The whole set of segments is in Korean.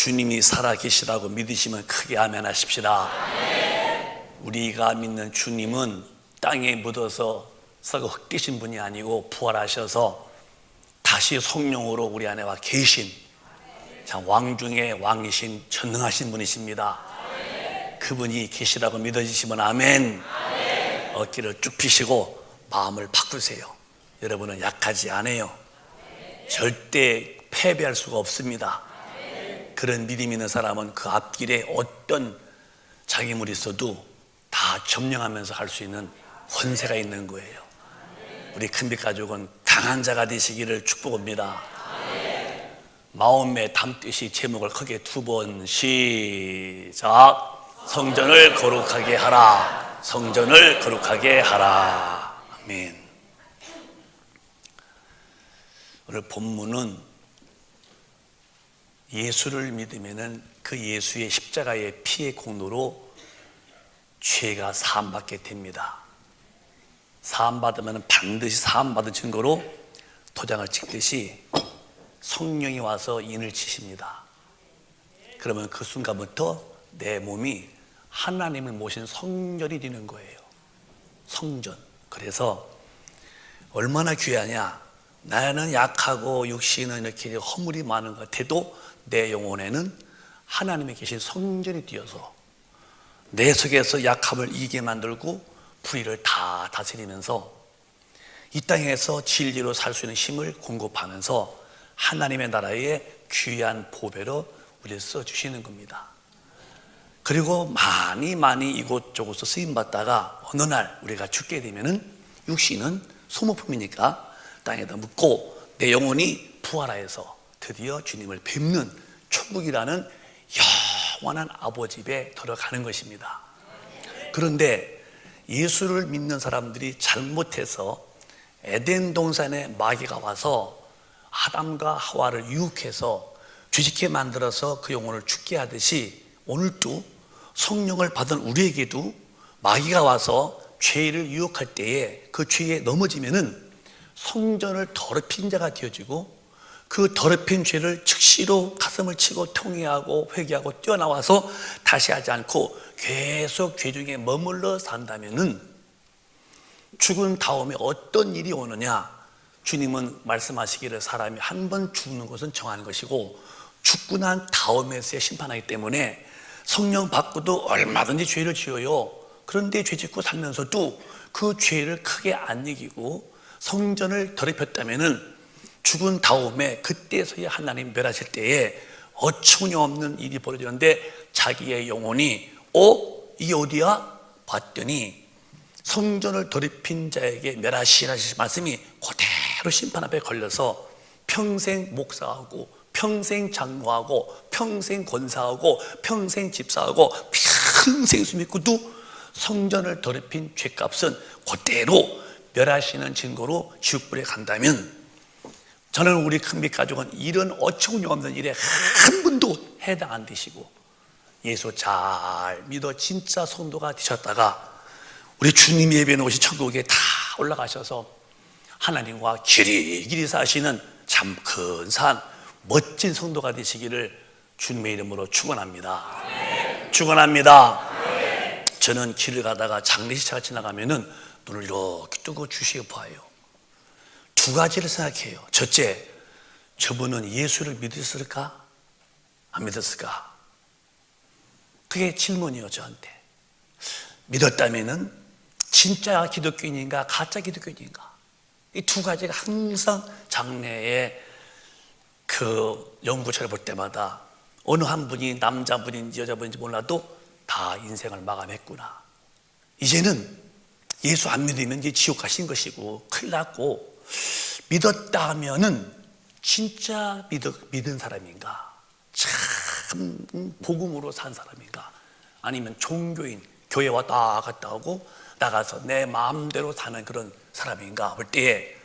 주님이 살아계시다고 믿으시면 크게 아멘 하십시다. 우리가 믿는 주님은 땅에 묻어서 썩어 흙되신 분이 아니고 부활하셔서 다시 성령으로 우리 안에 와 계신 참 왕중의 왕이신 전능하신 분이십니다. 그분이 계시다고 믿어지시면 아멘. 어깨를 쭉 펴시고 마음을 바꾸세요. 여러분은 약하지 않아요. 절대 패배할 수가 없습니다. 그런 믿음 있는 사람은 그 앞길에 어떤 장애물이 있어도 다 점령하면서 갈 수 있는 권세가 있는 거예요. 우리 큰빛 가족은 강한 자가 되시기를 축복합니다. 마음에 담듯이 제목을 크게 2번 시작. 성전을 거룩하게 하라. 성전을 거룩하게 하라. 아멘. 오늘 본문은 예수를 믿으면은 그 예수의 십자가의 피의 공로로 죄가 사함받게 됩니다. 사함받으면 반드시 사함받은 증거로 도장을 찍듯이 성령이 와서 인을 치십니다. 그러면 그 순간부터 내 몸이 하나님을 모신 성전이 되는 거예요. 성전. 그래서 얼마나 귀하냐. 나는 약하고 육신은 이렇게 허물이 많은 것 같아도 내 영혼에는 하나님이 계신 성전이 되어서 내 속에서 약함을 이기게 만들고 불의를 다 다스리면서 이 땅에서 진리로 살 수 있는 힘을 공급하면서 하나님의 나라의 귀한 보배로 우리를 써주시는 겁니다. 그리고 많이 이곳저곳서 쓰임받다가 어느 날 우리가 죽게 되면은 육신은 소모품이니까 땅에다 묻고 내 영혼이 부활하여서 드디어 주님을 뵙는 천국이라는 영원한 아버지 집에 들어가는 것입니다. 그런데 예수를 믿는 사람들이 잘못해서 에덴 동산에 마귀가 와서 아담과 하와를 유혹해서 죄짓게 만들어서 그 영혼을 죽게 하듯이 오늘도 성령을 받은 우리에게도 마귀가 와서 죄를 유혹할 때에 그 죄에 넘어지면은 성전을 더럽힌 자가 되어지고 그 더럽힌 죄를 즉시로 가슴을 치고 통회하고 회개하고 뛰어나와서 다시 하지 않고 계속 죄 중에 머물러 산다면은 죽은 다음에 어떤 일이 오느냐. 주님은 말씀하시기를 사람이 한 번 죽는 것은 정한 것이고 죽고 난 다음에서야 심판하기 때문에 성령 받고도 얼마든지 죄를 지어요. 그런데 죄 짓고 살면서도 그 죄를 크게 안 여기고 성전을 더럽혔다면은 죽은 다음에 그때서야 하나님 멸하실 때에 어처구니없는 일이 벌어지는데 자기의 영혼이 이게 어디야? 봤더니 성전을 더럽힌 자에게 멸하시라는 말씀이 그대로 심판 앞에 걸려서 평생 목사하고 평생 장로하고 평생 권사하고 평생 집사하고 평생 숨기고도 성전을 더럽힌 죄값은 그대로 멸하시는 증거로 지옥불에 간다면 저는 우리 큰빛 가족은 이런 어처구니없는 일에 한 분도 해당 안 되시고 예수 잘 믿어 진짜 성도가 되셨다가 우리 주님 예배에 오신 천국에 다 올라가셔서 하나님과 길이길이 사시는 참 근사한 멋진 성도가 되시기를 주님의 이름으로 축원합니다. 축원합니다. 저는 길을 가다가 장례식차가 지나가면은 눈을 이렇게 뜨고 주시어 봐요. 두 가지를 생각해요. 첫째, 저분은 예수를 믿었을까? 안 믿었을까? 그게 질문이에요, 저한테. 믿었다면은 진짜 기독교인인가 가짜 기독교인인가? 이 두 가지가 항상 장래에 그 연구처를 볼 때마다 어느 한 분이 남자분인지 여자분인지 몰라도 다 인생을 마감했구나. 이제는 예수 안 믿으면 이제 지옥 가신 것이고 큰일 났고, 믿었다 하면은 진짜 믿은 사람인가, 참 복음으로 산 사람인가, 아니면 종교인, 교회 왔다 갔다 하고 나가서 내 마음대로 사는 그런 사람인가 볼 때에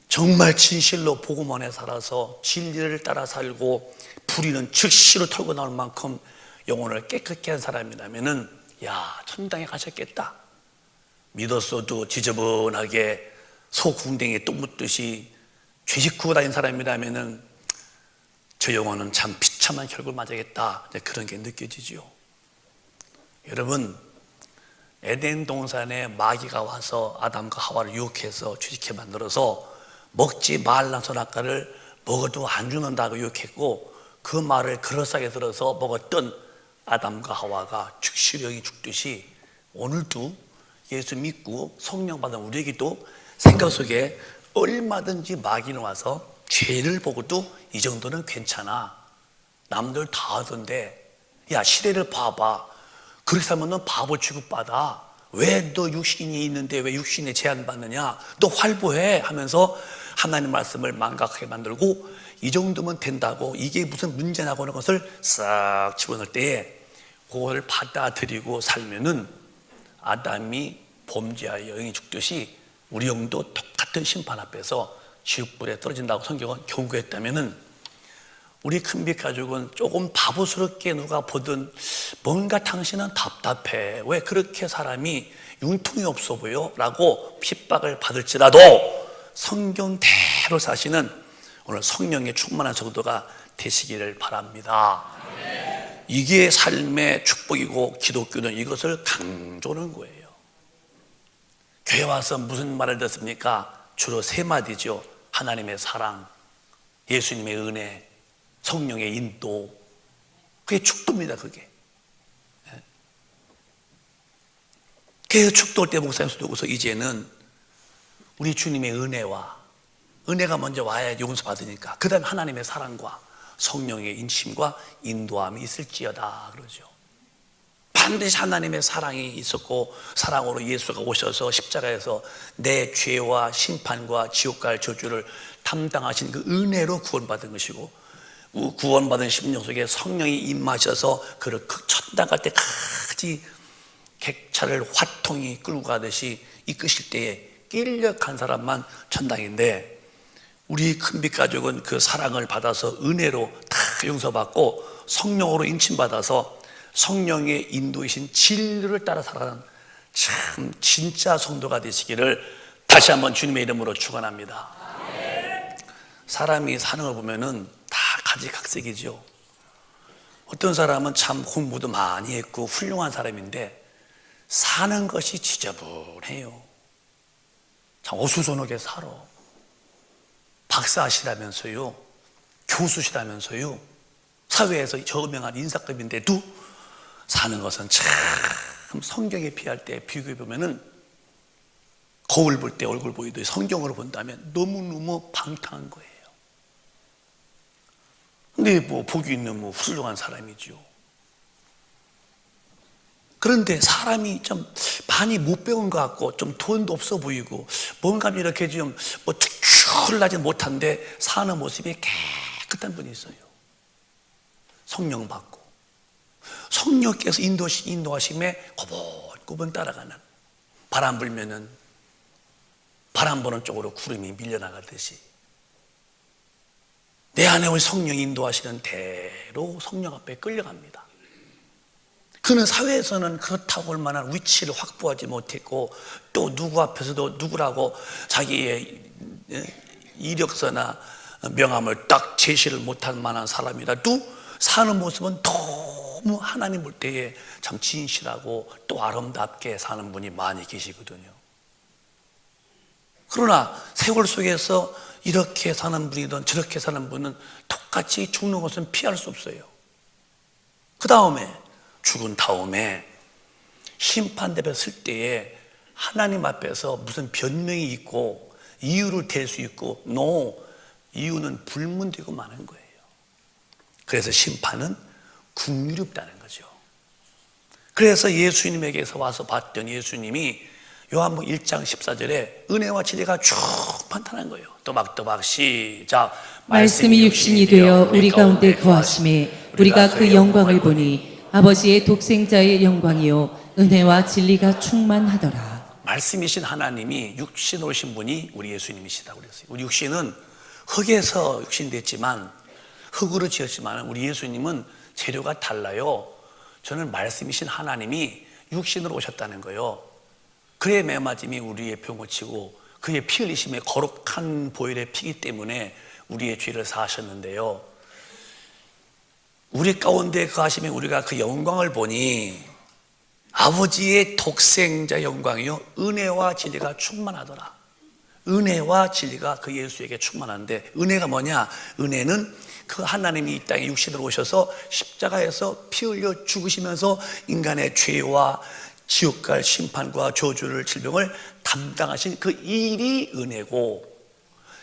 정말 진실로 복음 안에 살아서 진리를 따라 살고 불의는 즉시로 털고 나올 만큼 영혼을 깨끗게 한 사람이라면은 천당에 가셨겠다. 믿었어도 지저분하게 소 궁뎅이에 똥 묻듯이 죄 짓고 다닌 사람이라면은 저 영혼은 참 비참한 결국을 맞이하겠다, 그런 게 느껴지지요. 여러분, 에덴 동산에 마귀가 와서 아담과 하와를 유혹해서 죄짓게 만들어서 먹지 말란 선악과를 먹어도 안 죽는다고 유혹했고, 그 말을 그럴싸하게 들어서 먹었던 아담과 하와가 즉시령이 죽듯이 오늘도 예수 믿고 성령 받은 우리에게도 생각 속에 얼마든지 마귀는 와서 죄를 보고도 이 정도는 괜찮아, 남들 다 하던데, 야 시대를 봐봐, 그렇게 살면 넌 바보 취급받아, 왜 너 육신이 있는데 왜 육신에 제한받느냐, 너 활보해 하면서 하나님 말씀을 망각하게 만들고, 이 정도면 된다고, 이게 무슨 문제냐고 하는 것을 싹 집어넣을 때에 그걸 받아들이고 살면은 아담이 범죄하여 영이 죽듯이 우리 영도 똑같은 심판 앞에서 지옥불에 떨어진다고 성경은 경고했다면은, 우리 큰빛 가족은 조금 바보스럽게 누가 보든 뭔가 당신은 답답해, 왜 그렇게 사람이 융통이 없어 보여? 라고 핍박을 받을지라도 성경대로 사시는 오늘 성령의 충만한 성도가 되시기를 바랍니다. 이게 삶의 축복이고, 기독교는 이것을 강조하는 거예요. 교회 와서 무슨 말을 듣습니까? 주로 세 마디죠. 하나님의 사랑, 예수님의 은혜, 성령의 인도. 그게 축도입니다. 그게. 그래서 축도할 때 목사님 속에서 이제는 우리 주님의 은혜가 먼저 와야 용서받으니까, 그 다음에 하나님의 사랑과 성령의 인심과 인도함이 있을지어다 그러죠. 반드시 하나님의 사랑이 있었고, 사랑으로 예수가 오셔서 십자가에서 내 죄와 심판과 지옥 갈 저주를 담당하신 그 은혜로 구원받은 것이고, 구원받은 심령 속에 성령이 임하셔서 그를 천당 갈 때까지 객차를 화통이 끌고 가듯이 이끄실 때에 끌려 간 사람만 천당인데, 우리 큰빛 가족은 그 사랑을 받아서 은혜로 다 용서받고 성령으로 인침받아서 성령의 인도이신 진리를 따라 살아가는 참 진짜 성도가 되시기를 다시 한번 주님의 이름으로 축원합니다. 사람이 사는 걸 보면은 다 가지각색이죠. 어떤 사람은 참 공부도 많이 했고 훌륭한 사람인데 사는 것이 지저분해요. 참 어수선하게 살아. 박사시라면서요, 교수시라면서요, 사회에서 저명한 인사급인데도 사는 것은 참 성경에 비할 때 비교해 보면은 거울 볼 때 얼굴 보이도 성경으로 본다면 너무너무 방탕한 거예요. 근데 뭐 복이 있는 뭐 훌륭한 사람이죠. 그런데 사람이 좀 많이 못 배운 것 같고 좀 돈도 없어 보이고 뭔가 이렇게 좀 뭐 특출나지 못한데 사는 모습이 깨끗한 분이 있어요. 성령 받고 성령께서 인도하심에 고분고분 따라가는, 바람 불면은 바람 부는 쪽으로 구름이 밀려나가듯이 내 안에 우리 성령이 인도하시는 대로 성령 앞에 끌려갑니다. 그는 사회에서는 그렇다고 할 만한 위치를 확보하지 못했고, 또 누구 앞에서도 누구라고 자기의 이력서나 명함을 딱 제시를 못할 만한 사람이라도 사는 모습은 너무 하나님 볼 때에 참 진실하고 또 아름답게 사는 분이 많이 계시거든요. 그러나 세월 속에서 이렇게 사는 분이든 저렇게 사는 분은 똑같이 죽는 것은 피할 수 없어요. 그 다음에 죽은 다음에 심판대에 설 때에 하나님 앞에서 무슨 변명이 있고 이유를 댈 수 있고, 이유는 불문되고 마는 거예요. 그래서 심판은 긍휼이 없다는 거죠. 그래서 예수님에게서 와서 봤던 예수님이 요한복음 1장 14절에 은혜와 진리가 충만한 거예요. 또박또박 시작. 말씀이 육신이 되어 우리 가운데 거하심에 우리가 그 영광을 보니 아버지의 독생자의 영광이요 은혜와 진리가 충만하더라. 말씀이신 하나님이 육신으로 오신 분이 우리 예수님이시다고 그랬어요. 우리 육신은 흙에서 육신됐지만, 흙으로 지었지만 우리 예수님은 재료가 달라요. 저는 말씀이신 하나님이 육신으로 오셨다는 거예요. 그의 매맞음이 우리의 병을 치고 그의 피 흘리심에 거룩한 보혈의 피기 때문에 우리의 죄를 사하셨는데요, 우리 가운데 거하시면 우리가 그 영광을 보니 아버지의 독생자 영광이요 은혜와 진리가 충만하더라. 은혜와 진리가 그 예수에게 충만한데, 은혜가 뭐냐? 은혜는 그 하나님이 이 땅에 육신으로 오셔서 십자가에서 피 흘려 죽으시면서 인간의 죄와 지옥 갈 심판과 저주를, 질병을 담당하신 그 일이 은혜고,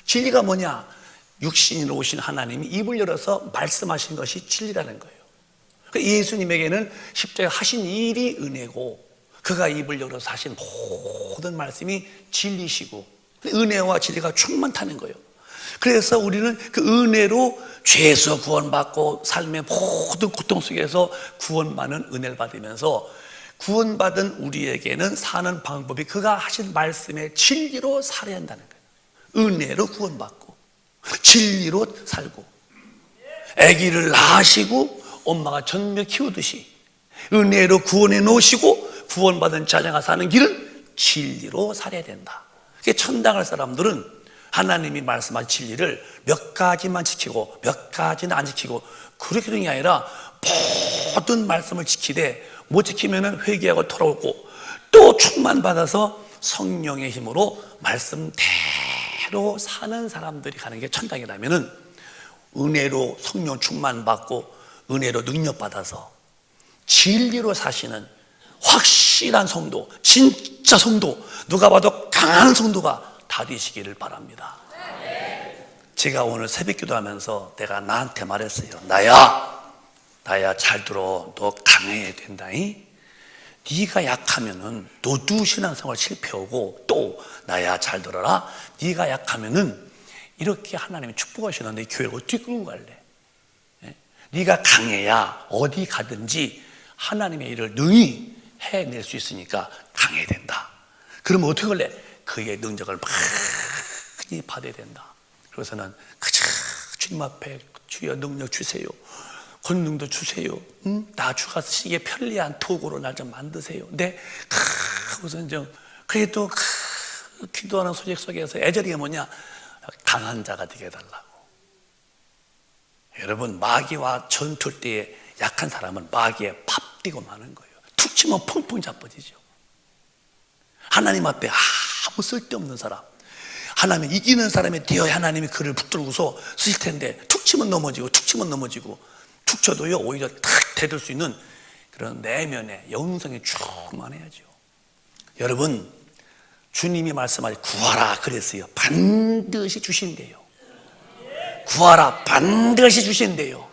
진리가 뭐냐? 육신으로 오신 하나님이 입을 열어서 말씀하신 것이 진리라는 거예요. 예수님에게는 십자가 하신 일이 은혜고, 그가 입을 열어서 하신 모든 말씀이 진리시고, 은혜와 진리가 충만하는 거예요. 그래서 우리는 그 은혜로 죄에서 구원받고 삶의 모든 고통 속에서 구원받는 은혜를 받으면서, 구원받은 우리에게는 사는 방법이 그가 하신 말씀의 진리로 살아야 한다는 거예요. 은혜로 구원받고 진리로 살고, 아기를 낳으시고 엄마가 전며 키우듯이 은혜로 구원해 놓으시고 구원받은 자녀가 사는 길은 진리로 살아야 된다. 천당 갈 사람들은 하나님이 말씀한 진리를 몇 가지만 지키고 몇 가지는 안 지키고 그렇게 되는 게 아니라 모든 말씀을 지키되 못 지키면 회개하고 돌아오고, 또 충만받아서 성령의 힘으로 말씀대로 사는 사람들이 가는 게 천당이라면, 은혜로 성령 충만받고 은혜로 능력받아서 진리로 사시는 확실한 성도, 진짜 성도, 누가 봐도 강한 성도가 다 되시기를 바랍니다. 제가 오늘 새벽 기도하면서 내가 나한테 말했어요. 나야 잘 들어. 너 강해야 된다잉. 네가 약하면은 너도 신앙생활 실패하고, 또 나야 잘 들어라. 네가 약하면은 이렇게 하나님이 축복하시는데 교회를 어떻게 끌고 갈래? 네가 강해야 어디 가든지 하나님의 일을 능히 해낼 수 있으니까 강해야 된다. 그러면 어떻게 할래? 그의 능력을 많이 받아야 된다. 그래서는 그저 주님 앞에 주여 능력 주세요, 권능도 주세요, 나 주가 쓰기에 편리한 도구로 날 좀 만드세요. 네, 우선 좀 그래도 기도하는 소식 속에서 애절이가 뭐냐? 강한 자가 되게 해달라고. 여러분, 마귀와 전투 때에 약한 사람은 마귀에 밥 뛰고 마는 거예요. 툭 치면 펑펑 자빠지죠. 하나님 앞에 아무 쓸데없는 사람, 하나님 이기는 사람이 되어야 하나님이 그를 붙들고서 쓰실 텐데, 툭 치면 넘어지고 툭 치면 넘어지고, 툭 쳐도요 오히려 탁 대들 수 있는 그런 내면의 영성이 충만해야죠. 여러분, 주님이 말씀하시 구하라 그랬어요. 반드시 주신대요. 구하라, 반드시 주신대요.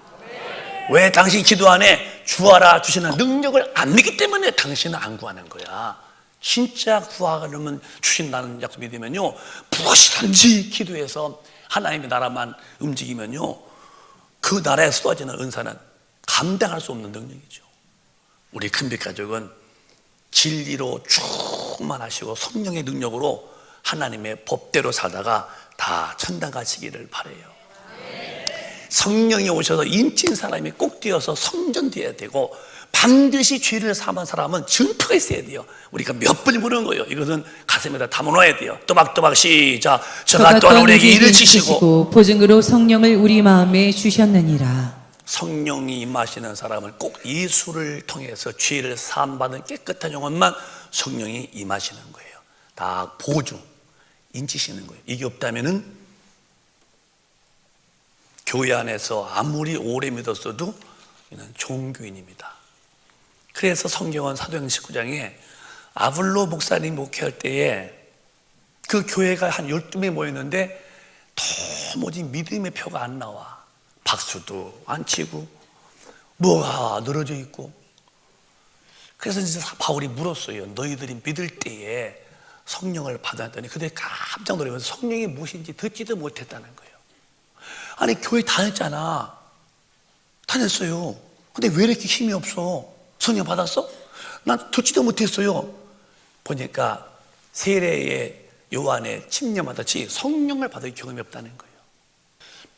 왜 당신 기도 안에 주하라 주시는 능력을 안 믿기 때문에 당신은 안 구하는 거야. 진짜 구하려면 주신다는 약속 믿으면요, 무엇이든지 기도해서 하나님의 나라만 움직이면요, 그 나라에 쏟아지는 은사는 감당할 수 없는 능력이죠. 우리 큰빛 가족은 진리로 충만하시고 성령의 능력으로 하나님의 법대로 살다가 다 천당 가시기를 바라요. 성령이 오셔서 인친 사람이 꼭 뛰어서 성전되어야 되고, 반드시 죄를 사한 사람은 증표가 있어야 돼요. 우리가 몇 번 부르는 거예요. 이것은 가슴에다 담아놓아야 돼요. 또박또박 시작. 저가 또한 우리에게 일을 지시고 보증으로 성령을 우리 마음에 주셨느니라. 성령이 임하시는 사람은 꼭 예수를 통해서 죄를 사함받은 깨끗한 영혼만 성령이 임하시는 거예요. 다 보증, 인치시는 거예요. 이게 없다면은 교회 안에서 아무리 오래 믿었어도 이는 종교인입니다. 그래서 성경은 사도행전 19장에 아블로 목사님 목회할 때에 그 교회가 한 12명이 모였는데 도무지 믿음의 표가 안 나와. 박수도 안 치고 뭐가 늘어져 있고. 그래서 이제 바울이 물었어요. 너희들이 믿을 때에 성령을 받았더니 그들이 깜짝 놀라면서 성령이 무엇인지 듣지도 못했다는 거예요. 아니, 교회 다녔잖아. 다녔어요. 근데 왜 이렇게 힘이 없어? 성령 받았어? 난 듣지도 못했어요. 보니까 세례의 요한의 침례마다치 성령을 받을 경험이 없다는 거예요.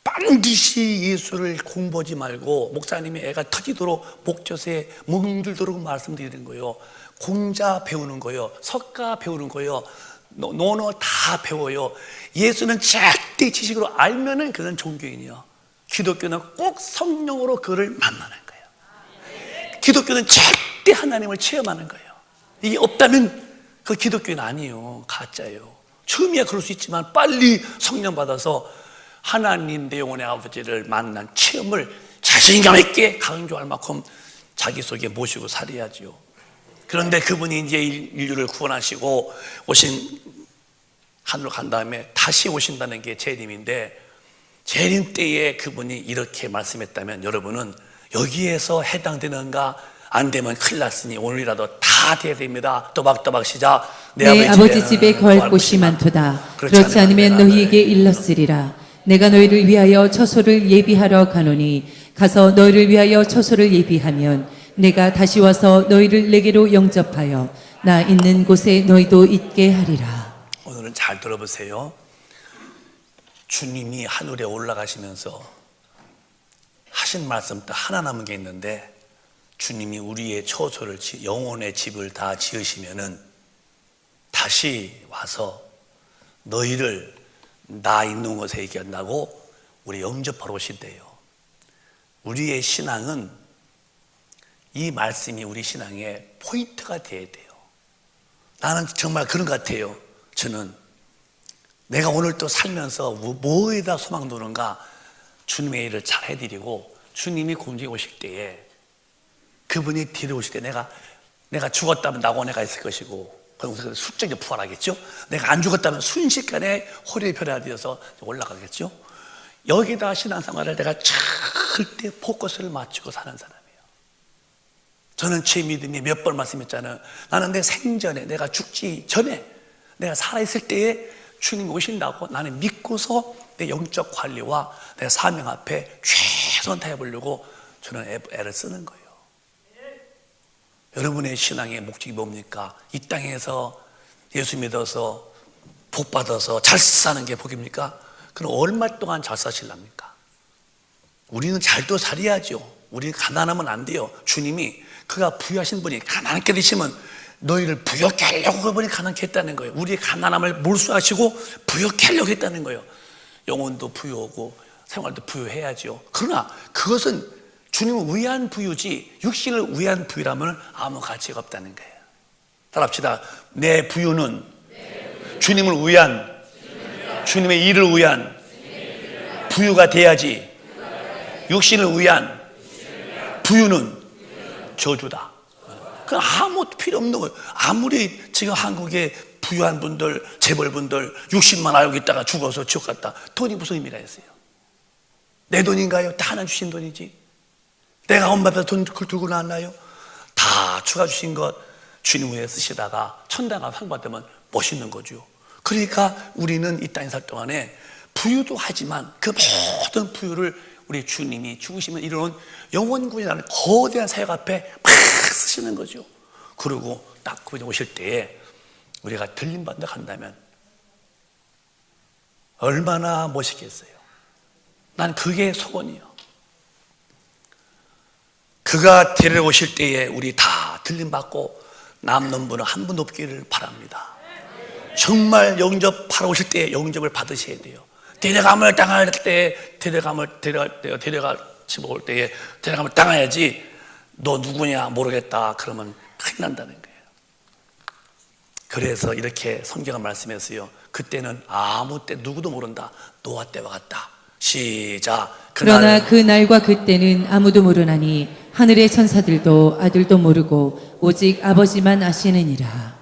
반드시 예수를 공부하지 말고 목사님이 애가 터지도록 목젖에 멍들도록 말씀드리는 거예요. 공자 배우는 거예요. 석가 배우는 거예요. 논어 다 배워요. 예수는 절대 지식으로 알면은 그는 종교인이야. 기독교는 꼭 성령으로 그를 만나는 거예요. 기독교는 절대 하나님을 체험하는 거예요. 이게 없다면 그 기독교는 아니에요. 가짜예요. 처음이야 그럴 수 있지만 빨리 성령 받아서 하나님 내 영혼의 아버지를 만난 체험을 자신감 있게 강조할 만큼 자기 속에 모시고 살아야죠. 그런데 그분이 이제 인류를 구원하시고 오신 하늘로 간 다음에 다시 오신다는 게 재림인데, 재림 때에 그분이 이렇게 말씀했다면 여러분은 여기에서 해당되는가? 안 되면 큰일 났으니 오늘이라도 다 돼야 됩니다. 또박또박 시작. 내 아버지 집에 거할 곳이 많도다. 그렇지 않으면 너희에게 일렀으리라. 내가 너희를 위하여 처소를 예비하러 가노니 가서 너희를 위하여 처소를 예비하면 내가 다시 와서 너희를 내게로 영접하여 나 있는 곳에 너희도 있게 하리라. 오늘은 잘 들어보세요. 주님이 하늘에 올라가시면서 하신 말씀 또 하나 남은 게 있는데, 주님이 우리의 처소를 영혼의 집을 다 지으시면은 다시 와서 너희를 나 있는 곳에 있게 한다고 우리 영접하러 오신대요. 우리의 신앙은 이 말씀이 우리 신앙의 포인트가 돼야 돼요. 나는 정말 그런 것 같아요. 저는 내가 오늘 또 살면서 뭐에다 소망 두는가, 주님의 일을 잘 해드리고 주님이 공중에 오실 때에 그분이 데려오실 때 내가 죽었다면 낙원에 가 있을 것이고, 그럼 수적으로 부활하겠죠. 내가 안 죽었다면 순식간에 허리에 별이 되어서 올라가겠죠. 여기다 신앙생활을 내가 절대 포커스를 맞추고 사는 사람이에요. 저는 제 믿음이 몇 번 말씀했잖아요. 나는 내 생전에, 내가 죽지 전에, 내가 살아있을 때에 주님이 오신다고 나는 믿고서 내 영적 관리와 내 사명 앞에 최선 다해보려고 저는 애를 쓰는 거예요. 여러분의 신앙의 목적이 뭡니까? 이 땅에서 예수 믿어서 복 받아서 잘 사는 게 복입니까? 그럼 얼마 동안 잘 사실랍니까? 우리는 잘도 살아야죠. 우리는 가난하면 안 돼요. 주님이 그가 부유하신 분이 가난하게 되시면 너희를 부유하게 하려고 그분이 가난케 했다는 거예요. 우리의 가난함을 몰수하시고 부유하게 하려고 했다는 거예요. 영혼도 부유하고 생활도 부유해야죠. 그러나 그것은 주님을 위한 부유지 육신을 위한 부유라면 아무 가치가 없다는 거예요. 따라합시다. 내 부유는 주님을 위한, 주님의 일을 위한 부유가 돼야지, 육신을 위한 부유는 저주다. 그 아무것도 필요 없는 거예요. 아무리 지금 한국의 부유한 분들, 재벌분들 60만 알고 있다가 죽어서 지옥 갔다, 돈이 무슨 의미가 있어요? 내 돈인가요? 다 하나 주신 돈이지. 내가 엄마 앞에서 돈 들고 나왔나요? 다 주가 주신 것 주님 위해 쓰시다가 천당가 상 받으면 멋있는 거죠. 그러니까 우리는 이 땅에 살 동안에 부유도 하지만 그 모든 부유를 우리 주님이 죽으시면 이루는 영원군이라는 거대한 사역 앞에 막 쓰시는 거죠. 그리고 딱 그분이 오실 때에 우리가 들림받아 간다면 얼마나 멋있겠어요. 난 그게 소원이요. 그가 데려오실 때에 우리 다 들림받고 남는 분은 한 분 없기를 바랍니다. 정말 영접하러 오실 때에 영접을 받으셔야 돼요. 데려감을 당할 때 데려가시고 올 때에 데려감을 당해야지. 너 누구냐 모르겠다 그러면 큰일 난다는 거예요. 그래서 이렇게 성경은 말씀했어요. 그때는 아무 때 누구도 모른다. 노아 때와 같다. 시작. 그러나 그 날과 그때는 아무도 모르나니 하늘의 천사들도 아들도 모르고 오직 아버지만 아시느니라.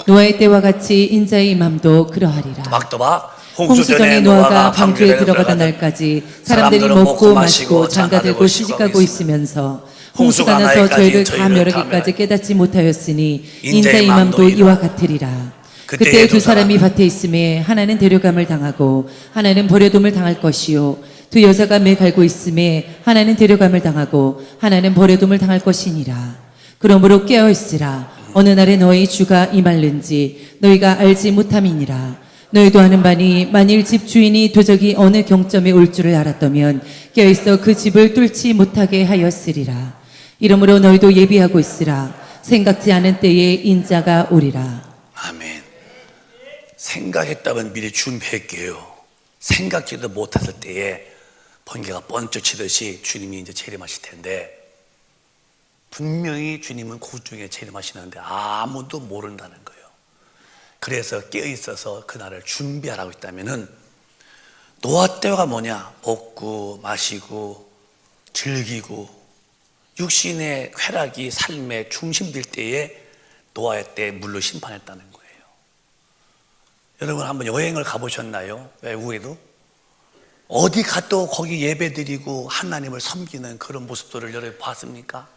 노아의 때와 같이 인자의 임함도 그러하리라. 또박 홍수 전에 노아가 방주에 들어가던 날까지 사람들이 먹고 마시고 장가들고 시집가고 있으면서 홍수가 나서 저희를 다 멸하기까지 깨닫지 못하였으니 인자의 임함도 이와 같으리라. 그때 두 사람이 밭에 있음에 하나는 데려감을 당하고 하나는 버려둠을 당할 것이요 두 여자가 매 갈고 있음에 하나는 데려감을 당하고 하나는 버려둠을 당할 것이니라. 그러므로 깨어있으라. 어느 날에 너희 주가 임할는지 너희가 알지 못함이니라. 너희도 아는 바니 만일 집 주인이 도적이 어느 경점에 올 줄을 알았다면 깨어있어 그 집을 뚫지 못하게 하였으리라. 이러므로 너희도 예비하고 있으라. 생각지 않은 때에 인자가 오리라. 아멘. 생각했다면 미리 준비할게요. 생각지도 못했을 때에 번개가 번쩍 치듯이 주님이 이제 재림하실 텐데, 분명히 주님은 그 중에 재림하시는데 아무도 모른다는 거예요. 그래서 깨어있어서 그날을 준비하라고 했다면은, 노아 때가 뭐냐? 먹고 마시고 즐기고 육신의 쾌락이 삶의 중심될 때에 노아의 때 물로 심판했다는 거예요. 여러분 한번 여행을 가보셨나요? 외국에도? 어디 가도 거기 예배드리고 하나님을 섬기는 그런 모습들을 여러분 봤습니까?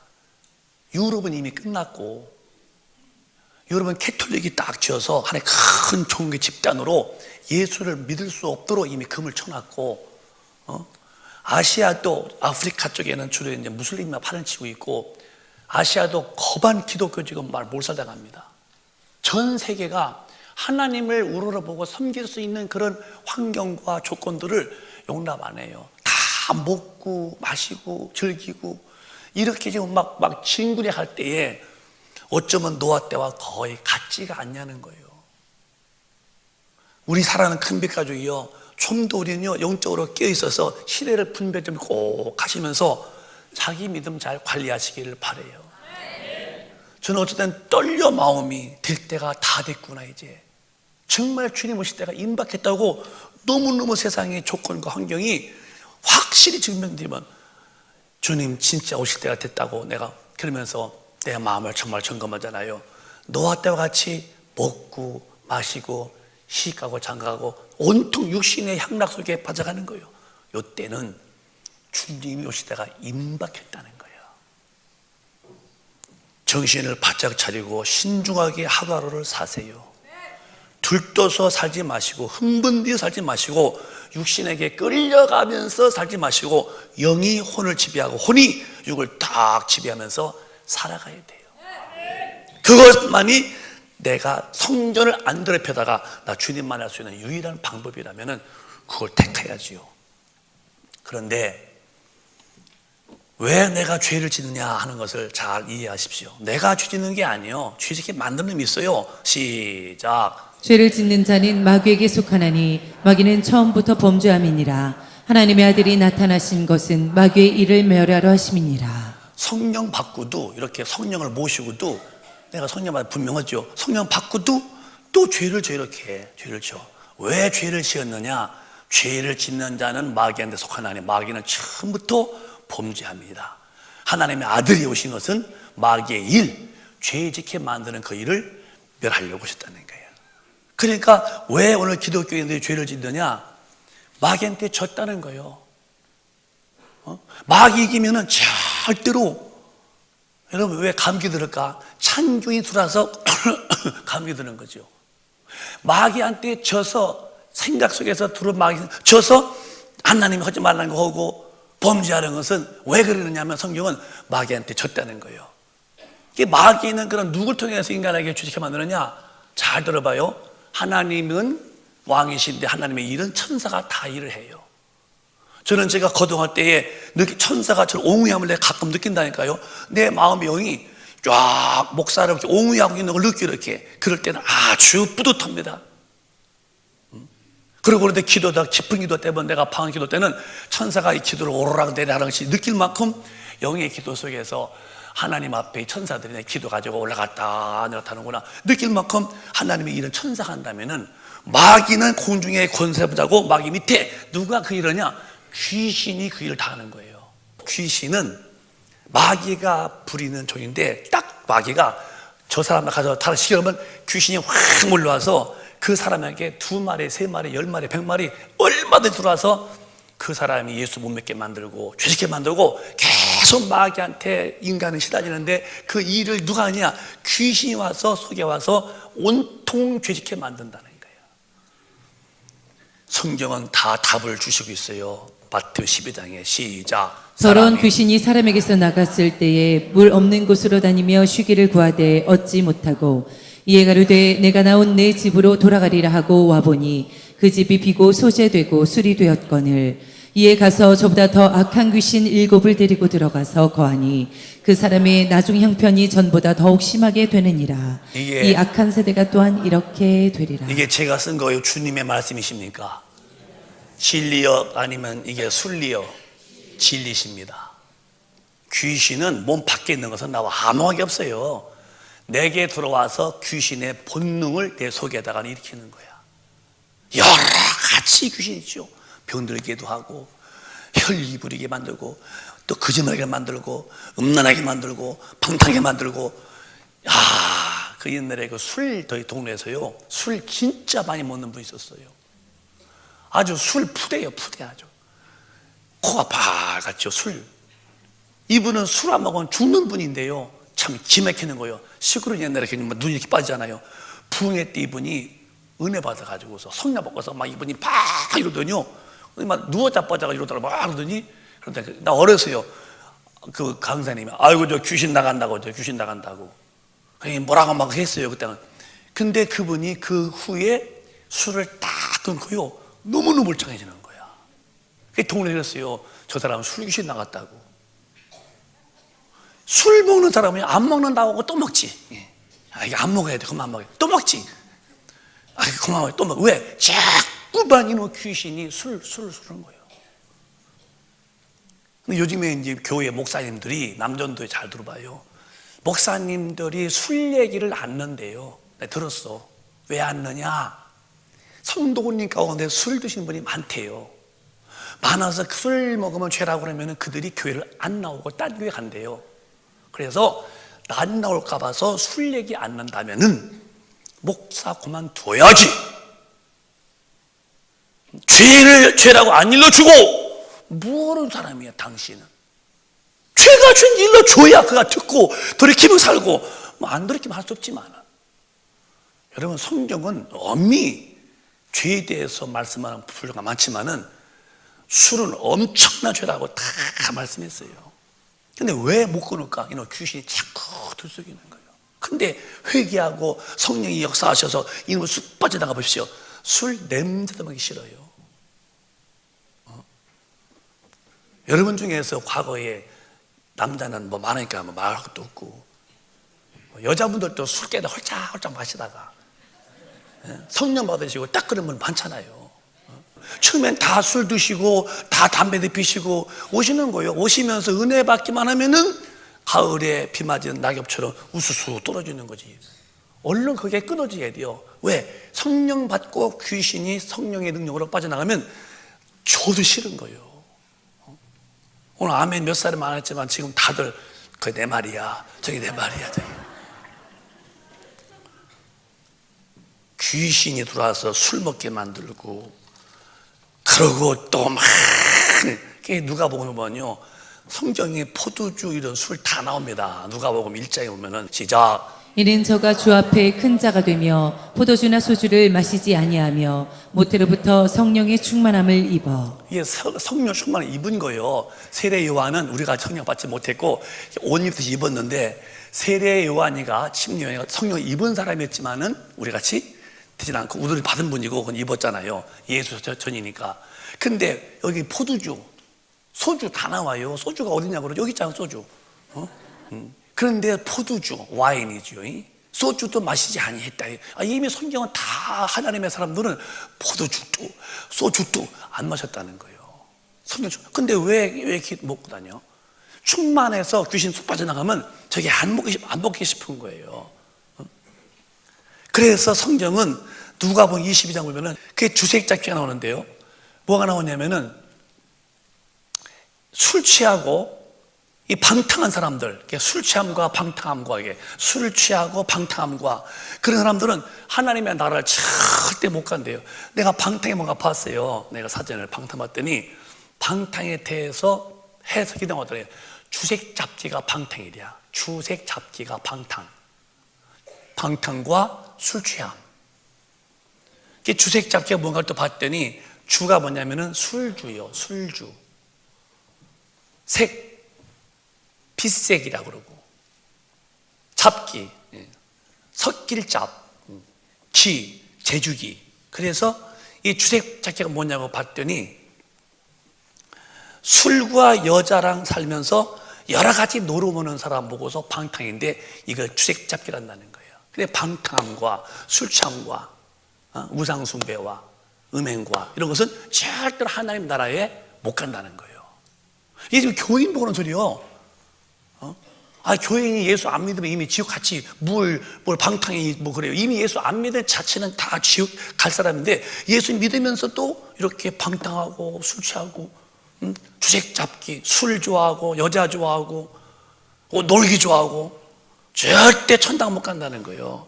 유럽은 이미 끝났고, 유럽은 캐톨릭이 딱 지어서 하나의 큰 종교 집단으로 예수를 믿을 수 없도록 이미 금을 쳐놨고, 아시아도 아프리카 쪽에는 주로 이제 무슬림만 팔을 치고 있고, 아시아도 거반 기독교 지금 말 몰살당합니다. 전 세계가 하나님을 우러러보고 섬길 수 있는 그런 환경과 조건들을 용납 안 해요. 다 먹고 마시고 즐기고 이렇게 지금 막 진군해 갈 때에 어쩌면 노아 때와 거의 같지가 않냐는 거예요. 우리 사랑하는 큰빛 가족이요, 좀 더 우리는요 영적으로 깨어있어서 시대를 분별 좀 꼭 하시면서 자기 믿음 잘 관리하시기를 바라요. 저는 어쨌든 떨려 마음이 될 때가 다 됐구나. 이제 정말 주님 오실 때가 임박했다고 너무너무 세상의 조건과 환경이 확실히 증명되면 주님 진짜 오실 때가 됐다고 내가 그러면서 내 마음을 정말 점검하잖아요. 노아 때와 같이 먹고 마시고 시집가고 장가가고 온통 육신의 향락 속에 빠져가는 거예요. 이때는 주님이 오실 때가 임박했다는 거예요. 정신을 바짝 차리고 신중하게 하루하루를 사세요. 들떠서 살지 마시고 흥분되어 살지 마시고 육신에게 끌려가면서 살지 마시고 영이 혼을 지배하고 혼이 육을 딱 지배하면서 살아가야 돼요. 그것만이 내가 성전을 안 더럽혀다가 나 주님 만날 수 있는 유일한 방법이라면 그걸 택해야지요. 그런데 왜 내가 죄를 짓느냐 하는 것을 잘 이해하십시오. 내가 죄 짓는 게 아니에요. 죄 짓게 만드는 놈이 있어요. 시작. 죄를 짓는 자는 마귀에게 속하나니 마귀는 처음부터 범죄함이니라. 하나님의 아들이 나타나신 것은 마귀의 일을 멸하려 하심이니라. 성령 받고도 이렇게 성령을 모시고도 내가 성령만 분명하죠. 성령 받고도 또 죄를 져 이렇게 죄를 져. 왜 죄를 지었느냐? 죄를 짓는 자는 마귀한테 속하나니 마귀는 처음부터 범죄합니다. 하나님의 아들이 오신 것은 마귀의 일, 죄 짓게 만드는 그 일을 멸하려고 하셨다는 거예요. 그러니까 왜 오늘 기독교인들이 죄를 짓느냐? 마귀한테 졌다는 거예요. 마귀 이기면은 절대로, 여러분 왜 감기 들을까? 찬균이 들어와서 감기 드는 거죠. 마귀한테 져서 생각 속에서 들어온 마귀 져서 하나님이 하지 말라는 거 하고 범죄하는 것은 왜 그러느냐면 성경은 마귀한테 졌다는 거예요. 이게 마귀는 그런 누굴 통해서 인간에게 주식해 만드느냐? 잘 들어봐요. 하나님은 왕이신데 하나님의 일은 천사가 다 일을 해요. 저는 제가 거동할 때에 천사가 저를 옹위함을 내가 가끔 느낀다니까요. 내 마음의 영이 쫙 목사를 이렇게 옹위하고 있는 걸 느껴 이렇게. 그럴 때는 아주 뿌듯합니다. 그리고 그런데 기도다 깊은 기도 때문에 내가 방한 기도 때는 천사가 이 기도를 오르락 내리락 것이 느낄 만큼 영의 기도 속에서 하나님 앞에 천사들이 내 기도 가지고 올라갔다 내려타는구나 느낄 만큼 하나님의 일은 천사가 한다면은 마귀는 공중에 권세 부자고 마귀 밑에 누가 그 일을 하냐? 귀신이 그 일을 다 하는 거예요. 귀신은 마귀가 부리는 종인데 딱 마귀가 저 사람을 가서 다른 시켜놓으면 귀신이 확 몰려와서 그 사람에게 2마리, 3마리, 10마리, 100마리 얼마든지 들어와서 그 사람이 예수 못 믿게 만들고 죄짓게 만들고 계속 마귀한테 인간은 시달리는데 그 일을 누가 하냐? 귀신이 와서 속여와서 온통 죄짓게 만든다는 거예요. 성경은 다 답을 주시고 있어요. 마태오 12장에 시작. 더러운 귀신이 사람에게서 나갔을 때에 물 없는 곳으로 다니며 쉬기를 구하되 얻지 못하고 이에 가로되 내가 나온 내 집으로 돌아가리라 하고 와보니 그 집이 비고 소재되고 술이 되었거늘 이에 가서 저보다 더 악한 귀신 7을 데리고 들어가서 거하니 그 사람의 나중 형편이 전보다 더욱 심하게 되느니라. 이 악한 세대가 또한 이렇게 되리라. 이게 제가 쓴 거예요? 주님의 말씀이십니까? 진리여 아니면 이게 순리여? 진리십니다. 귀신은 몸 밖에 있는 것은 나와 아무 관계 없어요. 내게 들어와서 귀신의 본능을 내 속에다가 일으키는 거야. 여러 가지 귀신이 있죠. 병들게도 하고 혈기 부리게 만들고 또 거짓말하게 만들고 음란하게 만들고 방탕하게 만들고. 그 옛날에 그 술 저희 동네에서요 술 진짜 많이 먹는 분이 있었어요. 아주 술 푸대요. 푸대. 아주 코가 빨갛죠. 술. 이분은 술 안 먹으면 죽는 분인데요 참 기막히는 거예요. 시골은 옛날에 눈이 이렇게 빠지잖아요. 부흥회 때 이분이 은혜 받아가지고서 성령 받고서 막 이분이 막 이러더니요 막 누워 자빠져가 이러더라 막 그러더니. 그런데 나 어렸어요. 그 강사님이 아이고 저 귀신 나간다고 저 귀신 나간다고 뭐라고 막 했어요 그때는. 근데 그분이 그 후에 술을 딱 끊고요 너무너무 멀쩡해지는 거야. 그 동네에 그랬어요. 저 사람은 술 귀신 나갔다고. 술 먹는 사람이 안 먹는다고 하고 또 먹지. 이거 안 먹어야 돼. 그만 먹어야 돼. 또 먹지. 그만 먹어야 돼. 또 먹어. 왜? 자꾸만 이놈 귀신이 술은 거예요. 근데 요즘에 이제 교회 목사님들이 남전도에 잘 들어봐요. 목사님들이 술 얘기를 안 넣는데요. 내가 들었어. 왜 안 넣냐? 성도님 가운데 술 드시는 분이 많대요. 많아서 술 먹으면 죄라고 그러면 그들이 교회를 안 나오고 딴 교회 간대요. 그래서 안 나올까 봐서 술 얘기 안 넣는다면은 목사 그만둬야지. 죄라고 안 일러주고 뭐하는 사람이야 당신은. 죄가 죄 일러줘야 그가 듣고 돌이키면 살고 뭐 안 돌이키면 할 수 없지만. 여러분 성경은 엄히 죄에 대해서 말씀하는 부분가 많지만은 술은 엄청난 죄라고 다 말씀했어요. 근데 왜 못 끊을까? 이놈 귀신이 자꾸 들썩이는 거예요. 근데 회개하고 성령이 역사하셔서 이놈을 쑥 빠져나가 보십시오. 술 냄새도 맡기 싫어요. 여러분 중에서 과거에 남자는 뭐 많으니까 뭐 말할 것도 없고 여자분들도 술 깨다 헐짝헐짝 마시다가 성령 받으시고 딱 그런 분 많잖아요. 처음엔 다 술 드시고 다 담배도 피시고 오시는 거예요. 오시면서 은혜 받기만 하면은 가을에 비 맞은 낙엽처럼 우수수 떨어지는 거지. 얼른 그게 끊어져야 돼요. 왜? 성령 받고 귀신이 성령의 능력으로 빠져나가면 저도 싫은 거예요. 오늘 아멘 몇 살은 많았지만 지금 다들 그게 내 말이야 저기 내 말이야 저기. 귀신이 들어와서 술 먹게 만들고 그러고 또 막 누가복음 보면요 성경에 포도주 이런 술 다 나옵니다. 누가복음 1장에 보면은 시작. 이는 저가 주 앞에 큰 자가 되며 포도주나 소주를 마시지 아니하며 모태로부터 성령의 충만함을 입어. 이게 성령 충만을 입은 거예요. 세례 요한은 우리가 성령 받지 못했고 옷 입듯이 입었는데 세례 요한이가 침례요한이가 성령 입은 사람이었지만은 우리 같이 되진 않고 우리를 받은 분이고 그건 입었잖아요. 예수 전이니까. 근데 여기 포도주, 소주 다 나와요. 소주가 어디냐고 그러죠. 여기 있잖아 소주. 그런데 포도주, 와인이죠. 소주도 마시지 아니했다. 이미 성경은 다 하나님의 사람들은 포도주도 소주도 안 마셨다는 거예요. 성경. 근데 왜 이렇게 먹고 다녀? 충만해서 귀신 쑥 빠져나가면 저게 안 먹기 싶은 거예요. 그래서 성경은 누가복음 22장 보면은 그게 주색잡기가 나오는데요. 뭐가 나오냐면은 술 취하고 이 방탕한 사람들, 술 취함과 방탕함과 술을 취하고 방탕함과 그런 사람들은 하나님의 나라를 절대 못 간대요. 내가 방탕에 뭔가 봤어요. 내가 사전을 방탕 봤더니 방탕에 대해서 해석이 나오더래요. 주색잡기가 방탕이랴. 주색잡기가 방탕. 방탕과 술 취함. 주색잡기가 뭔가를 또 봤더니 주가 뭐냐면은 술주요. 술주. 색. 빛색이라고 그러고 잡기, 섞일잡, 기, 제주기. 그래서 이 주색잡기가 뭐냐고 봤더니 술과 여자랑 살면서 여러 가지 노름오는 사람 보고서 방탕인데 이걸 주색잡기란다는 거예요. 근데 방탕함과 술 취함과 우상숭배와 음행과 이런 것은 절대로 하나님 나라에 못 간다는 거예요. 이게 지금 교인 보는 소리요. 교인이 예수 안 믿으면 이미 지옥 같이 뭘 방탕이 뭐 그래요. 이미 예수 안 믿는 자체는 다 지옥 갈 사람인데, 예수 믿으면서 또 이렇게 방탕하고 술 취하고, 주색 잡기, 술 좋아하고 여자 좋아하고 놀기 좋아하고, 절대 천당 못 간다는 거예요.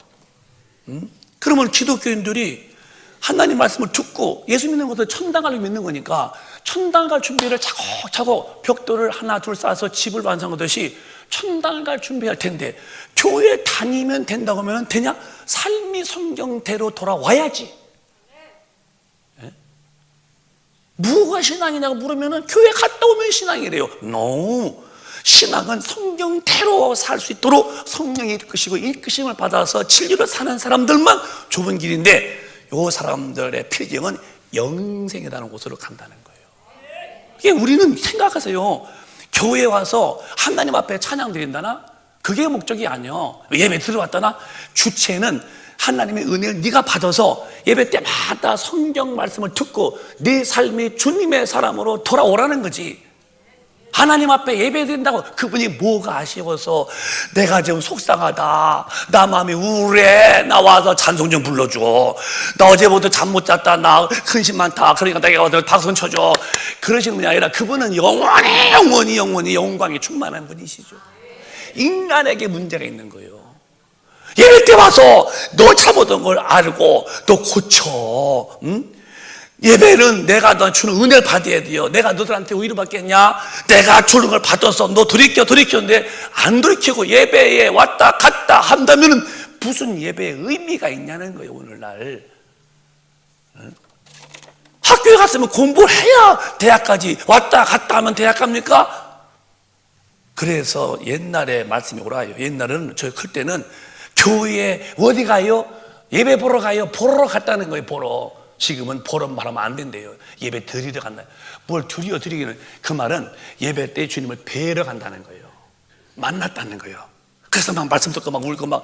그러면 기독교인들이 하나님 말씀을 듣고 예수 믿는 것도 천당 가려고 믿는 거니까, 천당 갈 준비를 차곡차곡 벽돌을 하나 둘 쌓아서 집을 완성하듯이 천당 갈 준비할 텐데, 교회 다니면 된다고 하면 되냐? 삶이 성경대로 돌아와야지. 네? 뭐가 신앙이냐고 물으면 교회 갔다 오면 신앙이래요. No. 신앙은 성경대로 살 수 있도록 성령이 이끄시고 이끄심을 받아서 진리로 사는 사람들만 좁은 길인데, 이 사람들의 필경은 영생이라는 곳으로 간다는 거예요. 이게 우리는 생각하세요. 교회에 와서 하나님 앞에 찬양 드린다나? 그게 목적이 아니요. 예배 들어왔다나? 주체는 하나님의 은혜를 네가 받아서 예배 때마다 성경 말씀을 듣고 네 삶이 주님의 사람으로 돌아오라는 거지. 하나님 앞에 예배 드린다고 그분이 뭐가 아쉬워서 내가 지금 속상하다, 나 마음이 우울해, 나 와서 찬송 좀 불러줘, 나 어제부터 잠 못 잤다, 나 근심 많다, 그러니까 내가 와서 박수 쳐줘, 그러시는 분이 아니라 그분은 영원히 영광이 충만한 분이시죠. 인간에게 문제가 있는 거예요. 예배 때 와서 너 잘못한 걸 알고 너 고쳐. 예배는 내가 너 주는 은혜를 받아야 돼요. 내가 너들한테 위로 받겠냐? 내가 주는 걸 받아서 너 돌이켰는데 안 돌이키고 예배에 왔다 갔다 한다면 무슨 예배의 의미가 있냐는 거예요. 오늘날 학교에 갔으면 공부를 해야 대학까지, 왔다 갔다 하면 대학 갑니까? 그래서 옛날에 말씀이 오라요. 옛날에는 저희 클 때는 교회에 어디 가요? 예배 보러 가요? 보러 갔다는 거예요. 보러. 지금은 보러 말하면 안 된대요. 예배 드리러 간다. 뭘 드리기는, 그 말은 예배 때 주님을 뵈러 간다는 거예요. 만났다는 거예요. 그래서 막 말씀 듣고 막 울고 막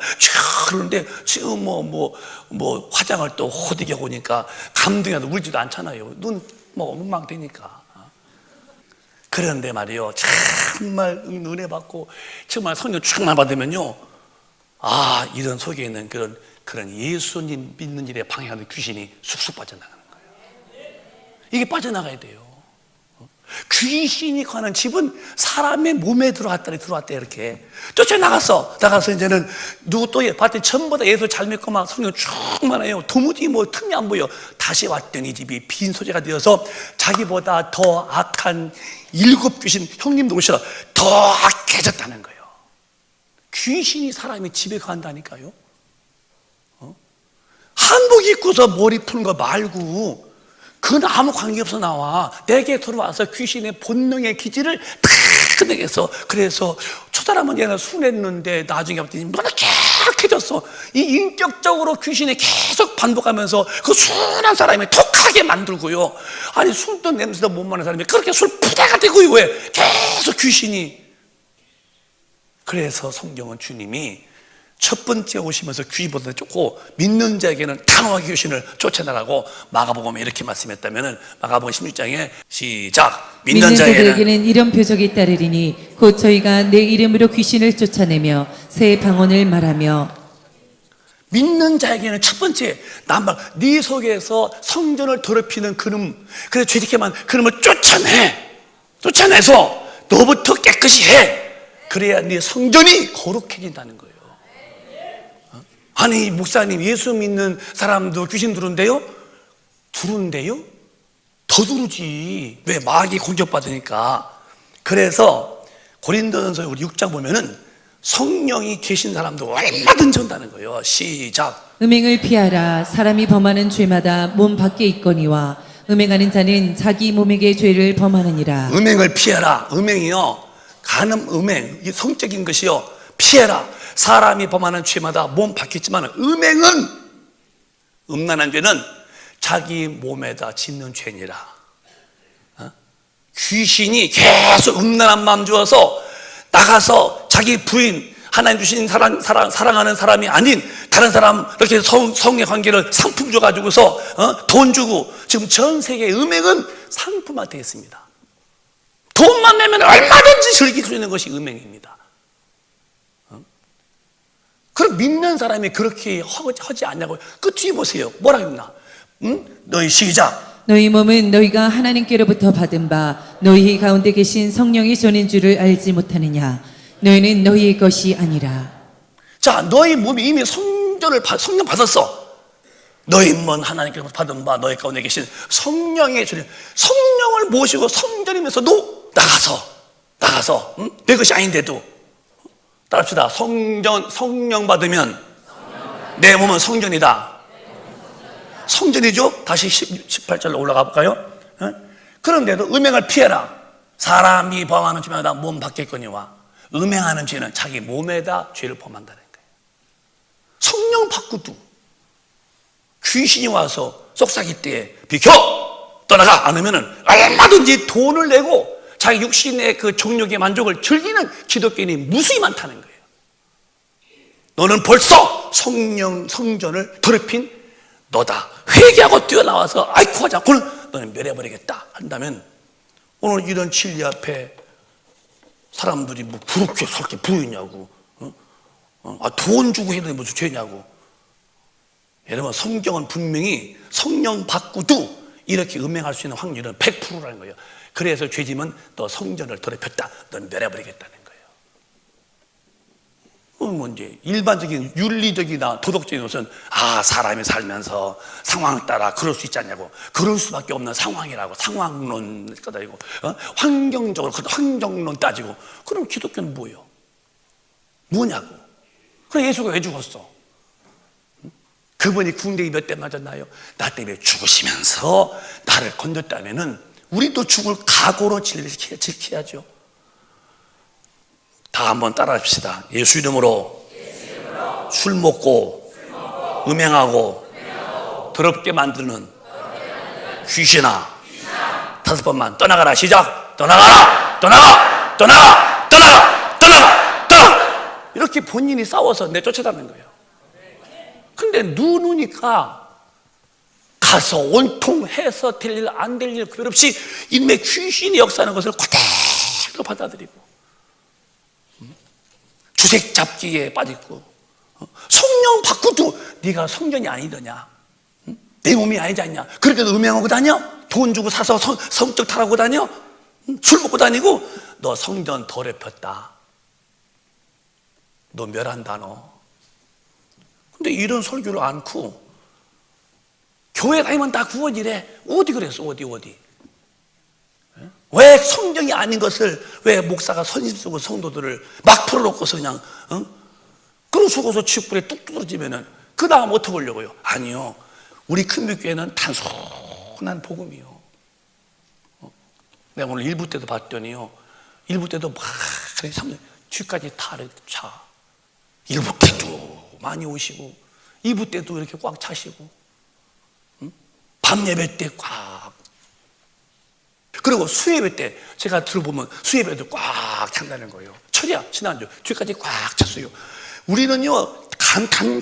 그러는데 지금 뭐 화장을 또 호되게 오니까 감동해도 울지도 않잖아요. 눈 엉망되니까. 그런데 말이요, 정말 은혜 받고 정말 성령 충만 받으면요, 이런 속에 있는 그런 예수님 믿는 일에 방해하는 귀신이 쑥쑥 빠져나가는 거예요. 이게 빠져나가야 돼요. 귀신이 가는 집은 사람의 몸에 들어왔다 이렇게 쫓아나가서 이제는 누구 또 봤더니 전부 다 예수 잘 믿고 막 성령 충만해요. 도무지 틈이 안 보여. 다시 왔더니 집이 빈 소재가 되어서 자기보다 더 악한 7 귀신, 형님도 오시라, 더 악해졌다는 거예요. 귀신이 사람의 집에 간다니까요. 한복 입고서 머리 푸는 거 말고, 그건 아무 관계없어 나와. 내게 들어와서 귀신의 본능의 기질을 탁 내게서, 그래서 저 사람은 얘는 순했는데 나중에 봤더니 뭐가 쫙해졌어. 이 인격적으로 귀신이 계속 반복하면서 그 순한 사람이 독하게 만들고요. 아니 술도 냄새도 못 맡는 사람이 그렇게 술 부자가 되고요. 왜? 계속 귀신이. 그래서 성경은 주님이 첫 번째 오시면서 귀신보다 쫓고 믿는 자에게는 강하게 귀신을 쫓아내라고 마가복음에 이렇게 말씀했다면, 마가복음 16장에 시작. 믿는 자들에게는 이런 표적이 잇따르리니 곧 저희가 내 이름으로 귀신을 쫓아내며 새 방언을 말하며. 믿는 자에게는 첫 번째, 네 속에서 성전을 더럽히는 그놈, 그래서 죄짓게만 그놈을 쫓아내서 너부터 깨끗이 해. 그래야 네 성전이 거룩해진다는 거예요. 아니 목사님, 예수 믿는 사람도 귀신 들은데요? 들은데요? 더 두르지. 왜? 마귀 공격받으니까. 그래서 고린도전서 우리 6장 보면은 성령이 계신 사람도 얼마든지 온다는 거예요. 시작. 음행을 피하라. 사람이 범하는 죄마다 몸 밖에 있거니와 음행하는 자는 자기 몸에게 죄를 범하느니라. 음행을 피하라. 음행이요, 간음, 음행, 성적인 것이요, 피해라. 사람이 범하는 죄마다 몸 밖에 있지만 음행은, 음란한 죄는 자기 몸에다 짓는 죄니라. 귀신이 계속 음란한 마음 주어서 나가서 자기 부인, 하나님 주신 사랑하는 사람이 아닌 다른 사람 이렇게 성의 관계를 상품 줘가지고서 돈 주고, 지금 전 세계 음행은 상품화 되어 있습니다. 돈만 내면 얼마든지 즐길 수 있는 것이 음행입니다. 그럼 믿는 사람이 그렇게 하지 않냐고. 그 뒤에 보세요. 뭐라 했나? 너희 시작. 너희 몸은 너희가 하나님께로부터 받은 바 너희 가운데 계신 성령이 전인 줄을 알지 못하느냐. 너희는 너희의 것이 아니라. 자, 너희 몸이 이미 성령 받았어. 너희 몸은 하나님께로부터 받은 바 너희 가운데 계신 성령의 전인. 성령을 모시고 성전이면서도 나가서 내 것이 아닌데도 따라합시다. 성령 받으면 내 몸은 성전이다. 성전이죠? 다시 18절로 올라가 볼까요? 그런데도 음행을 피해라. 사람이 범하는 죄마다 몸 받겠거니와 음행하는 죄는 자기 몸에다 죄를 범한다는 거예요. 성령 받고도 귀신이 와서 속삭일 때 비켜! 떠나가! 안 하면은 얼마든지 돈을 내고 자기 육신의 그 정욕의 만족을 즐기는 기독교인이 무수히 많다는 거예요. 너는 벌써 성전을 더럽힌 너다. 회개하고 뛰어나와서 아이쿠 하자. 그럼 너는 멸해버리겠다 한다면 오늘 이런 진리 앞에 사람들이 뭐 그렇게 저렇게 보이냐고. 돈 주고 해도 무슨 죄냐고. 여러분, 성경은 분명히 성령 받고도 이렇게 음행할 수 있는 확률은 100%라는 거예요. 그래서 죄짐은 너 성전을 더럽혔다. 넌 멸해버리겠다는 거예요. 뭐 이제 일반적인 윤리적이나 도덕적인 것은 사람이 살면서 상황 따라 그럴 수 있지 않냐고. 그럴 수밖에 없는 상황이라고 상황론 따지고 환경적으로 환경론 따지고. 그럼 기독교는 뭐냐고. 그럼 예수가 왜 죽었어? 그분이 궁뎅이 몇 대 맞았나요? 나 때문에 죽으시면서 나를 건졌다면은 우리도 죽을 각오로 지켜야죠. 다 한번 따라합시다. 예수 이름으로 술 먹고 음행하고 더럽게 만드는 귀신아, 5번만 떠나가라. 시작. 떠나가. 이렇게 본인이 싸워서 내쫓아다는 거예요. 근데 누누니까 가서 온통해서 될 일 안 될 일 구별 없이 인맥 귀신이 역사하는 것을 그대로 받아들이고 주색 잡기에 빠지고 성령 받고도 네가 성전이 아니더냐, 내 몸이 아니지 않냐, 그렇게도 음행하고 다녀, 돈 주고 사서 성적 탈하고 다녀, 술 먹고 다니고 너 성전 더럽혔다, 너 멸한다 너. 근데 이런 설교를 않고 교회 다니면 다 구원이래. 어디 그랬어? 어디? 왜 성경이 아닌 것을 왜 목사가 선심 쓰고 성도들을 막 풀어놓고서 그냥 그러고 죽어서 치욕불에 뚝 떨어지면은 그 다음 어떻게 하려고요? 아니요, 우리 큰교회는 단순한 복음이요. 내가 오늘 1부 때도 봤더니요, 1부 때도 막 뒤까지 다 차. 1부 때도 많이 오시고 2부 때도 이렇게 꽉 차시고 밤 예배 때 꽉, 그리고 수예배 때 제가 들어보면 수예배도 꽉 찬다는 거예요. 철이야, 지난주 뒤까지 꽉 찼어요. 우리는요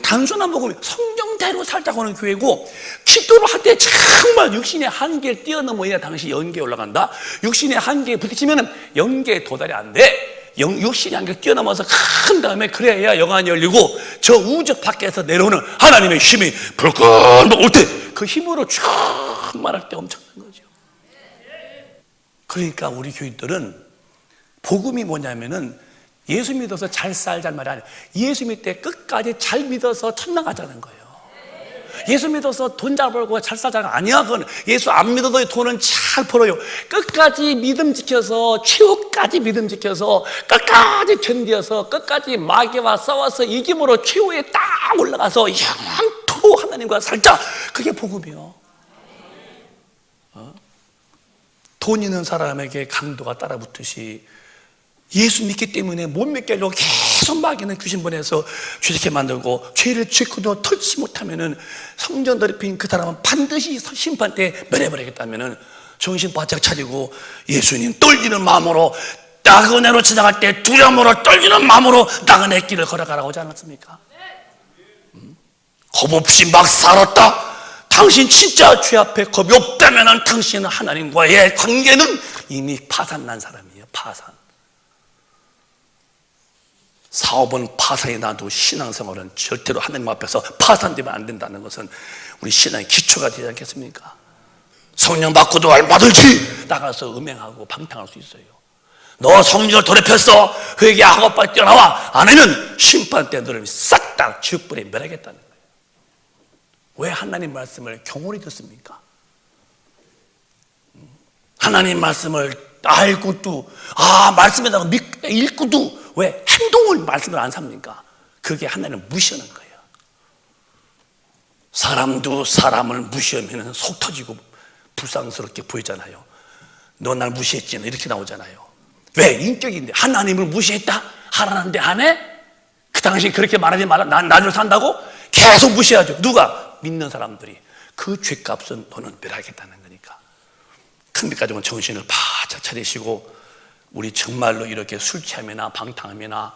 단순한 복음, 성경대로 살자고 하는 교회고, 기도를 할 때 정말 육신의 한계를 뛰어넘어야 당시 영계에 올라간다. 육신의 한계에 부딪히면 영계에 도달이 안 돼. 육신의 한계를 뛰어넘어서 큰 다음에 그래야 영안이 열리고 저 우주 밖에서 내려오는 하나님의 힘이 불끈 올 때 그 힘으로 쭉 말할 때 엄청난 거죠. 그러니까 우리 교인들은 복음이 뭐냐면은 예수 믿어서 잘 살자는 말이 아니에요. 예수 믿을 때 끝까지 잘 믿어서 천당 가자는 거예요. 예수 믿어서 돈 잘 벌고 잘 살자가 아니야. 그건 예수 안 믿어도 돈은 잘 벌어요. 끝까지 믿음 지켜서, 최후까지 믿음 지켜서, 끝까지 견디어서, 끝까지 마귀와 싸워서 이김으로 최후에 딱 올라가서 영원토록 하나님과 살자. 그게 복음이에요. 돈 있는 사람에게 강도가 따라붙듯이 예수 믿기 때문에 못 믿게 하려고 계속 마귀는 귀신 보내서 죄짓게 만들고, 죄를 짓고도 털지 못하면은 성전 더럽힌 그 사람은 반드시 심판 때 멸해버리겠다면은 정신 바짝 차리고 예수님 떨리는 마음으로 나그네로 지나갈 때 두려움으로 떨리는 마음으로 나그네 길을 걸어가라고 하지 않았습니까? 겁 없이 막 살았다. 당신 진짜 죄 앞에 겁이 없다면은 당신은 하나님과의 관계는 이미 파산난 사람이야. 파산. 사업은 파산이 나도 신앙생활은 절대로 하나님 앞에서 파산되면 안 된다는 것은 우리 신앙의 기초가 되지 않겠습니까? 성령 받고도 얼마든지 나가서 음행하고 방탕할 수 있어요. 너 성령을 돌이켰어, 회개하고 빨리 뛰어나와. 아내는 심판 때 너를 싹 다 지옥불에 멸하겠다는 거예요. 왜 하나님 말씀을 경홀히 듣습니까? 하나님 말씀을 알고도 말씀에다가 읽고도 왜 행동을 말씀을 안 삽니까? 그게 하나님을 무시하는 거예요. 사람도 사람을 무시하면 속 터지고 불쌍스럽게 보이잖아요. 너 날 무시했지? 이렇게 나오잖아요. 왜? 인격인데 하나님을 무시했다? 하라는데 안 해? 그 당시 그렇게 말하지 마라. 난 나를 산다고? 계속 무시하죠. 누가? 믿는 사람들이. 그 죄값은 너는 멸하겠다는 거니까. 큰 빚 가지고 정신을 바짝 차리시고, 우리 정말로 이렇게 술 취함이나 방탕함이나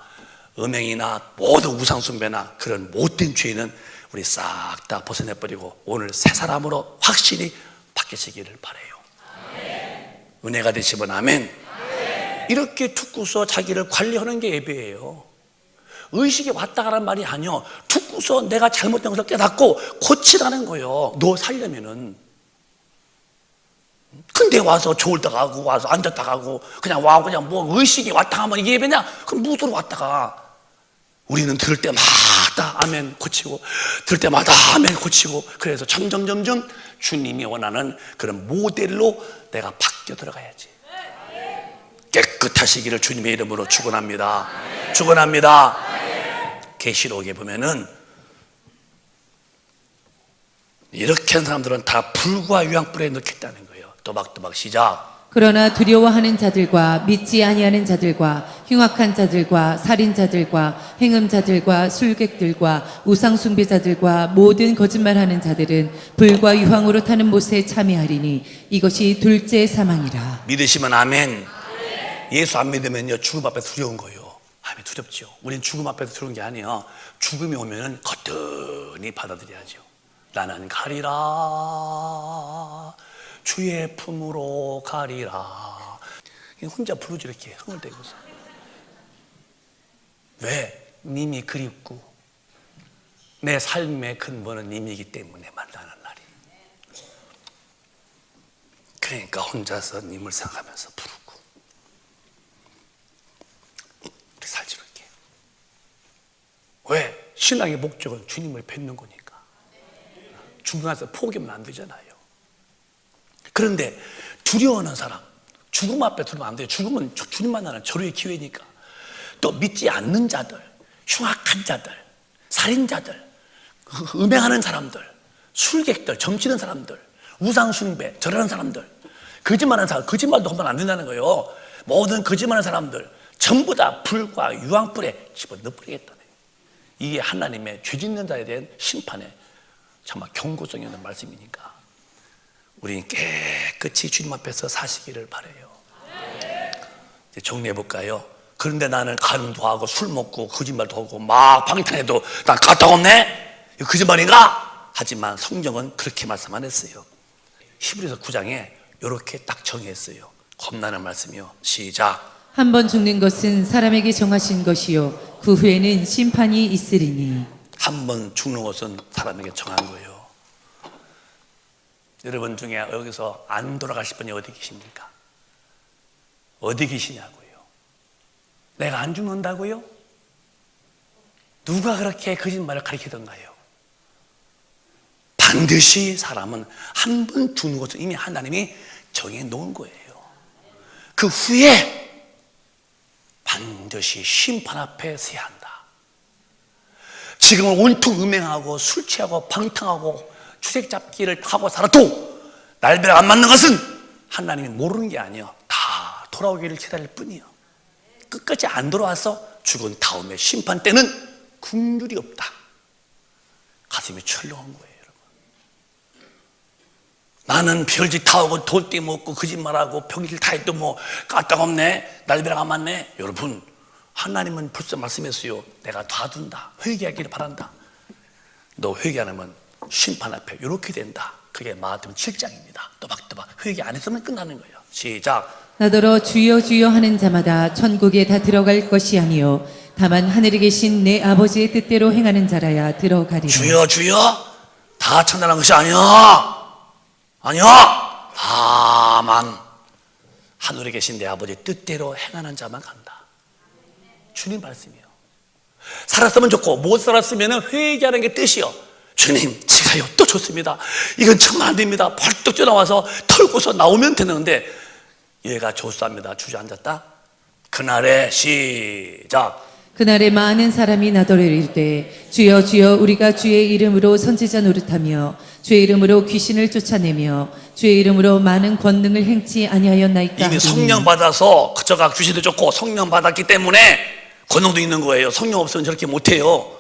음행이나 모든 우상숭배나 그런 못된 죄는 우리 싹 다 벗어내버리고 오늘 새 사람으로 확실히 바뀌시기를 바라요. 아멘. 은혜가 되시면 아멘. 아멘. 이렇게 듣고서 자기를 관리하는 게 예배예요. 의식이 왔다 가란 말이 아니요. 듣고서 내가 잘못된 것을 깨닫고 고치라는 거예요. 너 살려면은. 근데 와서 좋을 때 가고 와서 앉았다 가고 그냥 와 그냥 뭐 의식이 왔다 가면 이게 예배냐? 그럼 무도로 왔다가. 우리는 들을 때마다 아멘 고치고 들을 때마다 아멘 고치고, 그래서 점점 주님이 원하는 그런 모델로 내가 바뀌어 들어가야지. 깨끗하시기를 주님의 이름으로 축원합니다. 축원합니다. 계시록에 보면은 이렇게 한 사람들은 다 불과 유황불에 넣겠다는 거예요. 또박또박 시작. 그러나 두려워하는 자들과 믿지 아니하는 자들과 흉악한 자들과 살인자들과 행음자들과 술객들과 우상숭배자들과 모든 거짓말하는 자들은 불과 유황으로 타는 못에 참여하리니 이것이 둘째 사망이라. 믿으시면 아멘. 예수 안 믿으면요 죽음 앞에 두려운 거예요. 아멘, 두렵죠. 우린 죽음 앞에서 두려운 게 아니에요. 죽음이 오면은 거뜬히 받아들여야죠. 나는 가리라 주의 품으로 가리라. 혼자 부르지 이렇게 흥을 대고서. 왜? 님이 그립고 내 삶의 근본은 님이기 때문에 만나는 날이. 그러니까 혼자서 님을 생각하면서 부르고 우리 살지 이렇게. 왜? 신앙의 목적은 주님을 뵙는 거니까. 죽음에서 포기하면 안 되잖아요. 그런데 두려워하는 사람, 죽음 앞에 두려우면 안 돼요. 죽음은 주님 만나는 절호의 기회니까. 또 믿지 않는 자들, 흉악한 자들, 살인자들, 음행하는 사람들, 술객들, 점치는 사람들, 우상숭배, 절하는 사람들, 거짓말하는 사람, 거짓말도 하면 안 된다는 거예요. 모든 거짓말하는 사람들 전부 다 불과 유황불에 집어넣어버리겠다는 거예요. 이게 하나님의 죄 짓는 자에 대한 심판의 정말 경고성이 있는 말씀이니까 우리는 깨끗이 주님 앞에서 사시기를 바라요. 이제 정리해 볼까요? 그런데 나는 간음도 하고 술 먹고 거짓말도 하고 막 방탕해도 난 까딱없네? 이거 거짓말인가? 하지만 성경은 그렇게 말씀 안 했어요. 히브리서 9장에 이렇게 딱 정했어요. 겁나는 말씀이요. 시작. 한 번 죽는 것은 사람에게 정하신 것이요 그 후에는 심판이 있으리니. 한 번 죽는 것은 사람에게 정한 거예요. 여러분 중에 여기서 안 돌아가실 분이 어디 계십니까? 어디 계시냐고요? 내가 안 죽는다고요? 누가 그렇게 거짓말을 가르치던가요? 반드시 사람은 한 번 죽는 것을 이미 하나님이 정해 놓은 거예요. 그 후에 반드시 심판 앞에 서야 한다. 지금은 온통 음행하고 술 취하고 방탕하고 추색 잡기를 하고 살아도 날벼락 안 맞는 것은 하나님이 모르는 게 아니에요. 다 돌아오기를 기다릴 뿐이에요. 끝까지 안 돌아와서 죽은 다음에 심판 때는 긍휼이 없다. 가슴이 철렁한 거예요, 여러분. 나는 별짓 다 하고 돌띠 먹고 거짓말하고 병실 다 해도 뭐 까딱없네, 날벼락 안 맞네. 여러분, 하나님은 벌써 말씀했어요. 내가 놔둔다. 회개하기를 바란다. 너 회개 안 하면 심판 앞에 이렇게 된다. 그게 마태복음 7장입니다. 또박또박 회개 안 했으면 끝나는 거예요. 시작. 나더러 주여 주여 하는 자마다 천국에 다 들어갈 것이 아니요 다만 하늘에 계신 내 아버지의 뜻대로 행하는 자라야 들어가리라. 주여 주여 다 천당한 것이 아니야. 아니야. 다만 하늘에 계신 내 아버지의 뜻대로 행하는 자만 간다. 주님 말씀이요. 살았으면 좋고 못 살았으면 회개하는 게 뜻이요. 주님 제가요 또 좋습니다. 이건 정말 안 됩니다. 벌떡 뛰어나와서 털고서 나오면 되는데 얘가 조수합니다. 주저앉았다. 그날에 시작. 그날에 많은 사람이 나더러 이르되 주여 주여 우리가 주의 이름으로 선지자 노릇하며 주의 이름으로 귀신을 쫓아내며 주의 이름으로 많은 권능을 행치 아니하였나이까. 이미 하리니. 성령 받아서 저가 귀신도 쫓고 성령 받았기 때문에 권능도 있는 거예요. 성령 없으면 저렇게 못해요.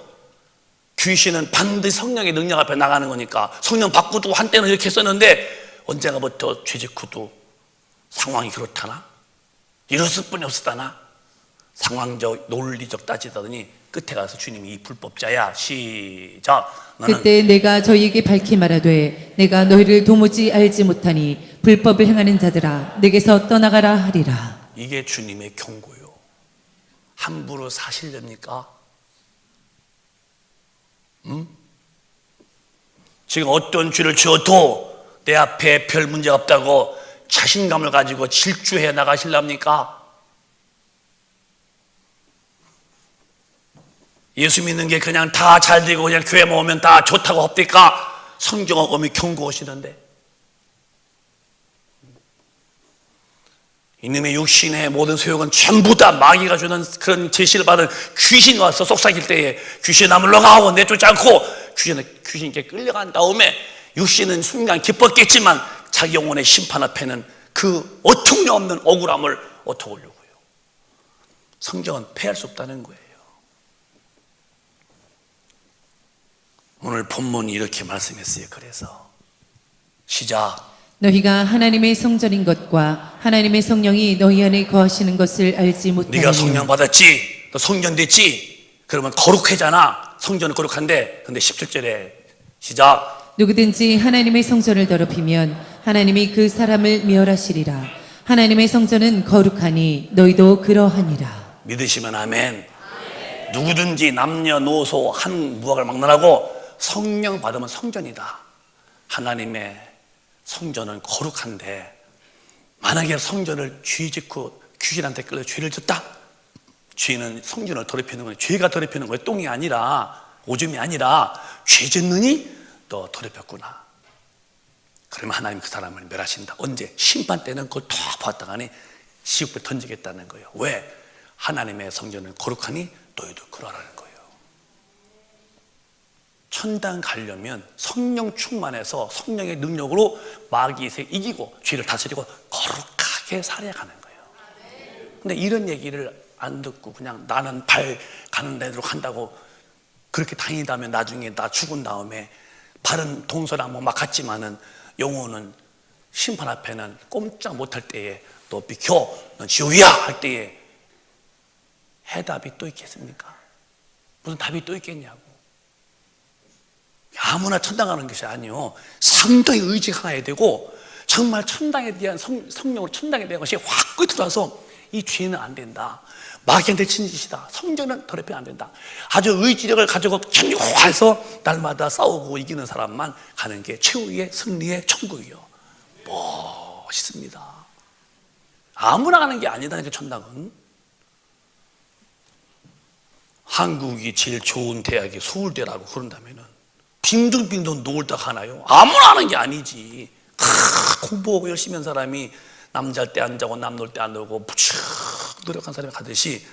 귀신은 반드시 성령의 능력 앞에 나가는 거니까. 성령 받고도 한때는 이렇게 했었는데 언젠가부터 죄직 후도 상황이 그렇다나 이랬을 뿐이 없었다나 상황적 논리적 따지다더니 끝에 가서 주님이 이 불법자야 시작. 너는 그때 내가 저희에게 밝히 말하되 내가 너희를 도무지 알지 못하니 불법을 행하는 자들아 내게서 떠나가라 하리라. 이게 주님의 경고요. 함부로 사시렵니까? 지금 어떤 죄를 지어도 내 앞에 별 문제 없다고 자신감을 가지고 질주해 나가실랍니까? 예수 믿는 게 그냥 다 잘 되고 그냥 교회 모으면 다 좋다고 합니까? 성경은 엄히 경고하시는데 이놈의 육신의 모든 소욕은 전부 다 마귀가 주는 그런 제시를 받은 귀신이 와서 속삭일 때에 귀신아 물러가고 내쫓지 않고 귀신께 끌려간 다음에 육신은 순간 기뻤겠지만 자기 영혼의 심판 앞에는 그 어처구니없는 억울함을 어떡하려고요. 성경은 패할 수 없다는 거예요. 오늘 본문이 이렇게 말씀했어요. 그래서 시작. 너희가 하나님의 성전인 것과 하나님의 성령이 너희 안에 거하시는 것을 알지 못하느냐. 네가 성령 받았지, 너 성전 됐지. 그러면 거룩하잖아. 성전은 거룩한데, 근데 17절에 시작. 누구든지 하나님의 성전을 더럽히면 하나님이 그 사람을 멸하시리라. 하나님의 성전은 거룩하니 너희도 그러하니라. 믿으시면 아멘. 누구든지 남녀노소 한 무학을 막론하고 성령 받으면 성전이다. 하나님의 성전은 거룩한데 만약에 성전을 죄 짓고 귀신한테 끌려 죄를 졌다. 죄는 성전을 더럽히는 거예요. 죄가 더럽히는 거예요. 똥이 아니라 오줌이 아니라 죄 짓느니 너 더럽혔구나. 그러면 하나님 그 사람을 멸하신다. 언제? 심판 때는 그걸 다 봤다가니 지옥불에 던지겠다는 거예요. 왜? 하나님의 성전은 거룩하니 너희도 그러라는 거예요. 천당 가려면 성령 충만해서 성령의 능력으로 마귀에 이기고 죄를 다스리고 거룩하게 살아야 가는 거예요. 근데 이런 얘기를 안 듣고 그냥 나는 발 가는 데로 간다고 그렇게 다니다면 나중에 나 죽은 다음에 발은 동서남북 막 갔지만은 영혼은 심판 앞에는 꼼짝 못할 때에 너 비켜, 넌 지옥이야 할 때에 해답이 또 있겠습니까? 무슨 답이 또 있겠냐고. 아무나 천당 가는 것이 아니요. 상당히 의지가 강해야 되고 정말 천당에 대한 성령으로 천당에 대한 것이 확 들어와서 이 죄는 안 된다. 마귀한테 친 짓이다. 성전은 더럽히면 안 된다. 아주 의지력을 가지고 견고해서 날마다 싸우고 이기는 사람만 가는 게 최후의 승리의 천국이요. 멋있습니다. 아무나 가는 게 아니다니까 천당은. 한국이 제일 좋은 대학이 서울대라고 그런다면은 빙둥빙둥 놀다 가나요? 아무나 하는 게 아니지. 공부하고 열심히 한 사람이 남 잘 때 안 자고 남 놀 때 안 놀고 부쩍 노력한 사람이 가듯이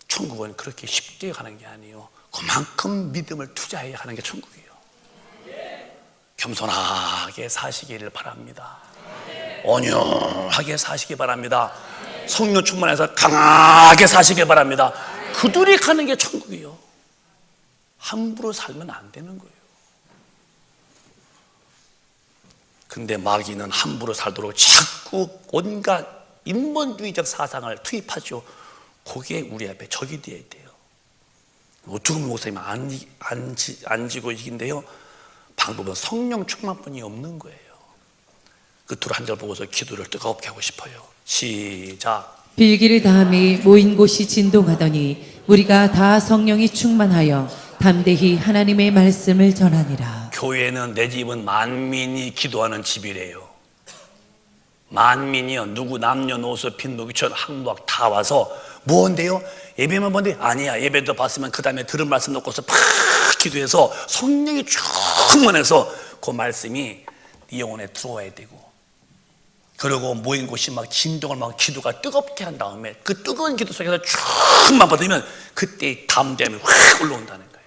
천국은 그렇게 쉽게 가는 게 아니에요. 그만큼 믿음을 투자해야 하는 게 천국이에요. 겸손하게 사시기를 바랍니다. 온유하게 사시기 바랍니다. 성령 충만해서 강하게 사시기 바랍니다. 그들이 가는 게 천국이에요. 함부로 살면 안 되는 거예요. 근데 마귀는 함부로 살도록 자꾸 온갖 인본주의적 사상을 투입하죠. 그게 우리 앞에 적이 되어야 돼요. 어떻게 목사님 안 지고 이긴데요. 방법은 성령 충만뿐이 없는 거예요. 끝으로 한 절 보고서 기도를 뜨겁게 하고 싶어요. 시작. 빌기를 다함이 모인 곳이 진동하더니 우리가 다 성령이 충만하여 담대히 하나님의 말씀을 전하니라. 교회는 내 집은 만민이 기도하는 집이래요. 만민이요. 누구 남녀노소 빈부귀천 항무학 다 와서 뭔데요? 예배만 본데 아니야. 예배도 봤으면 그 다음에 들은 말씀 놓고서 팍 기도해서 성령이 충만해서 그 말씀이 네 영혼에 들어와야 되고, 그리고 모인 곳이 막 진동을 막 기도가 뜨겁게 한 다음에 그 뜨거운 기도 속에서 쭉만 받으면 그때 담대함이 확 올라온다는 거예요.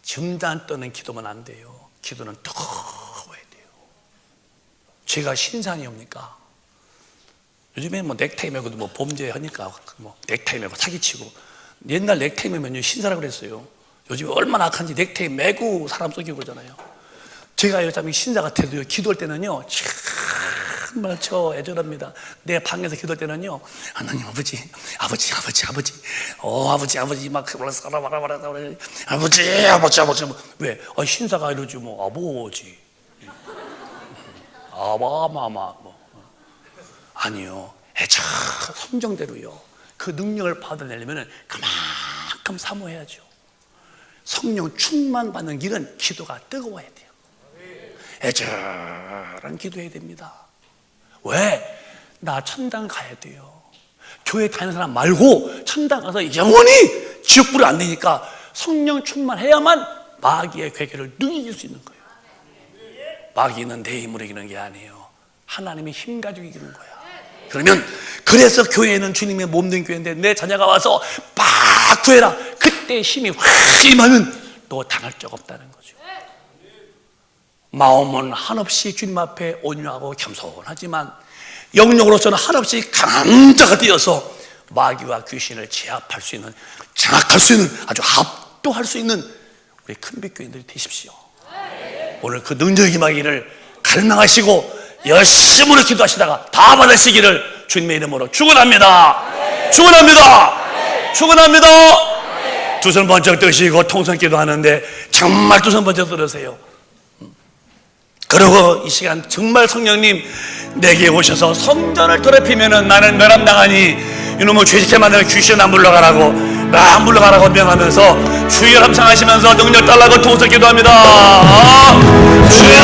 점단 떠는 기도만 안 돼요. 기도는 뜨거워야 돼요. 제가 신상이옵니까? 요즘에 뭐 넥타이 매고도 뭐 범죄하니까 뭐 넥타이 매고 사기치고, 옛날 넥타이 매면 신사라고 그랬어요. 요즘에 얼마나 악한지 넥타이 매고 사람 속이고 그러잖아요. 제가 요즘 신사 같아도요, 기도할 때는요 정말 저 애절합니다. 내 방에서 기도할 때는요, 하나님 아버지 막 아버지 왜? 신사가 이러지 뭐 아버지 아바마마 뭐 아니요, 애절 성정대로요. 그 능력을 받아내려면 그만큼 사모해야죠. 성령 충만 받는 길은 기도가 뜨거워야 돼요. 애절한 기도해야 됩니다. 왜? 나 천당 가야 돼요. 교회 다니는 사람 말고 천당 가서 영원히 지옥불을 안 내니까 성령 충만해야만 마귀의 괴계를 능히 이길 수 있는 거예요. 마귀는 내 힘으로 이기는 게 아니에요. 하나님의 힘 가지고 이기는 거야. 그러면 그래서 교회는 주님의 몸된 교회인데 내 자녀가 와서 막 구해라. 그때 힘이 확 임하면 너 당할 적 없다는 거죠. 마음은 한없이 주님 앞에 온유하고 겸손하지만 영역으로서는 한없이 강한 자가 되어서 마귀와 귀신을 제압할 수 있는, 장악할 수 있는, 아주 압도할 수 있는 우리 큰빛교인들이 되십시오. 오늘 그 능력이 임하기를 갈망하시고 열심으로 기도하시다가 다 받으시기를 주님의 이름으로 축원합니다. 축원합니다. 축원합니다. 두 손 번쩍 드시고 통성 기도하는데 정말 두 손 번쩍 들으세요. 그리고 이 시간 정말 성령님 내게 오셔서 성전을 더럽히면은 나는 멸함당하니 이놈의 죄짓게 만드는 귀신 안 물러가라고, 나 안 물러가라고 명하면서 주여 함상하시면서 능력 달라고 통성 기도합니다. 주여.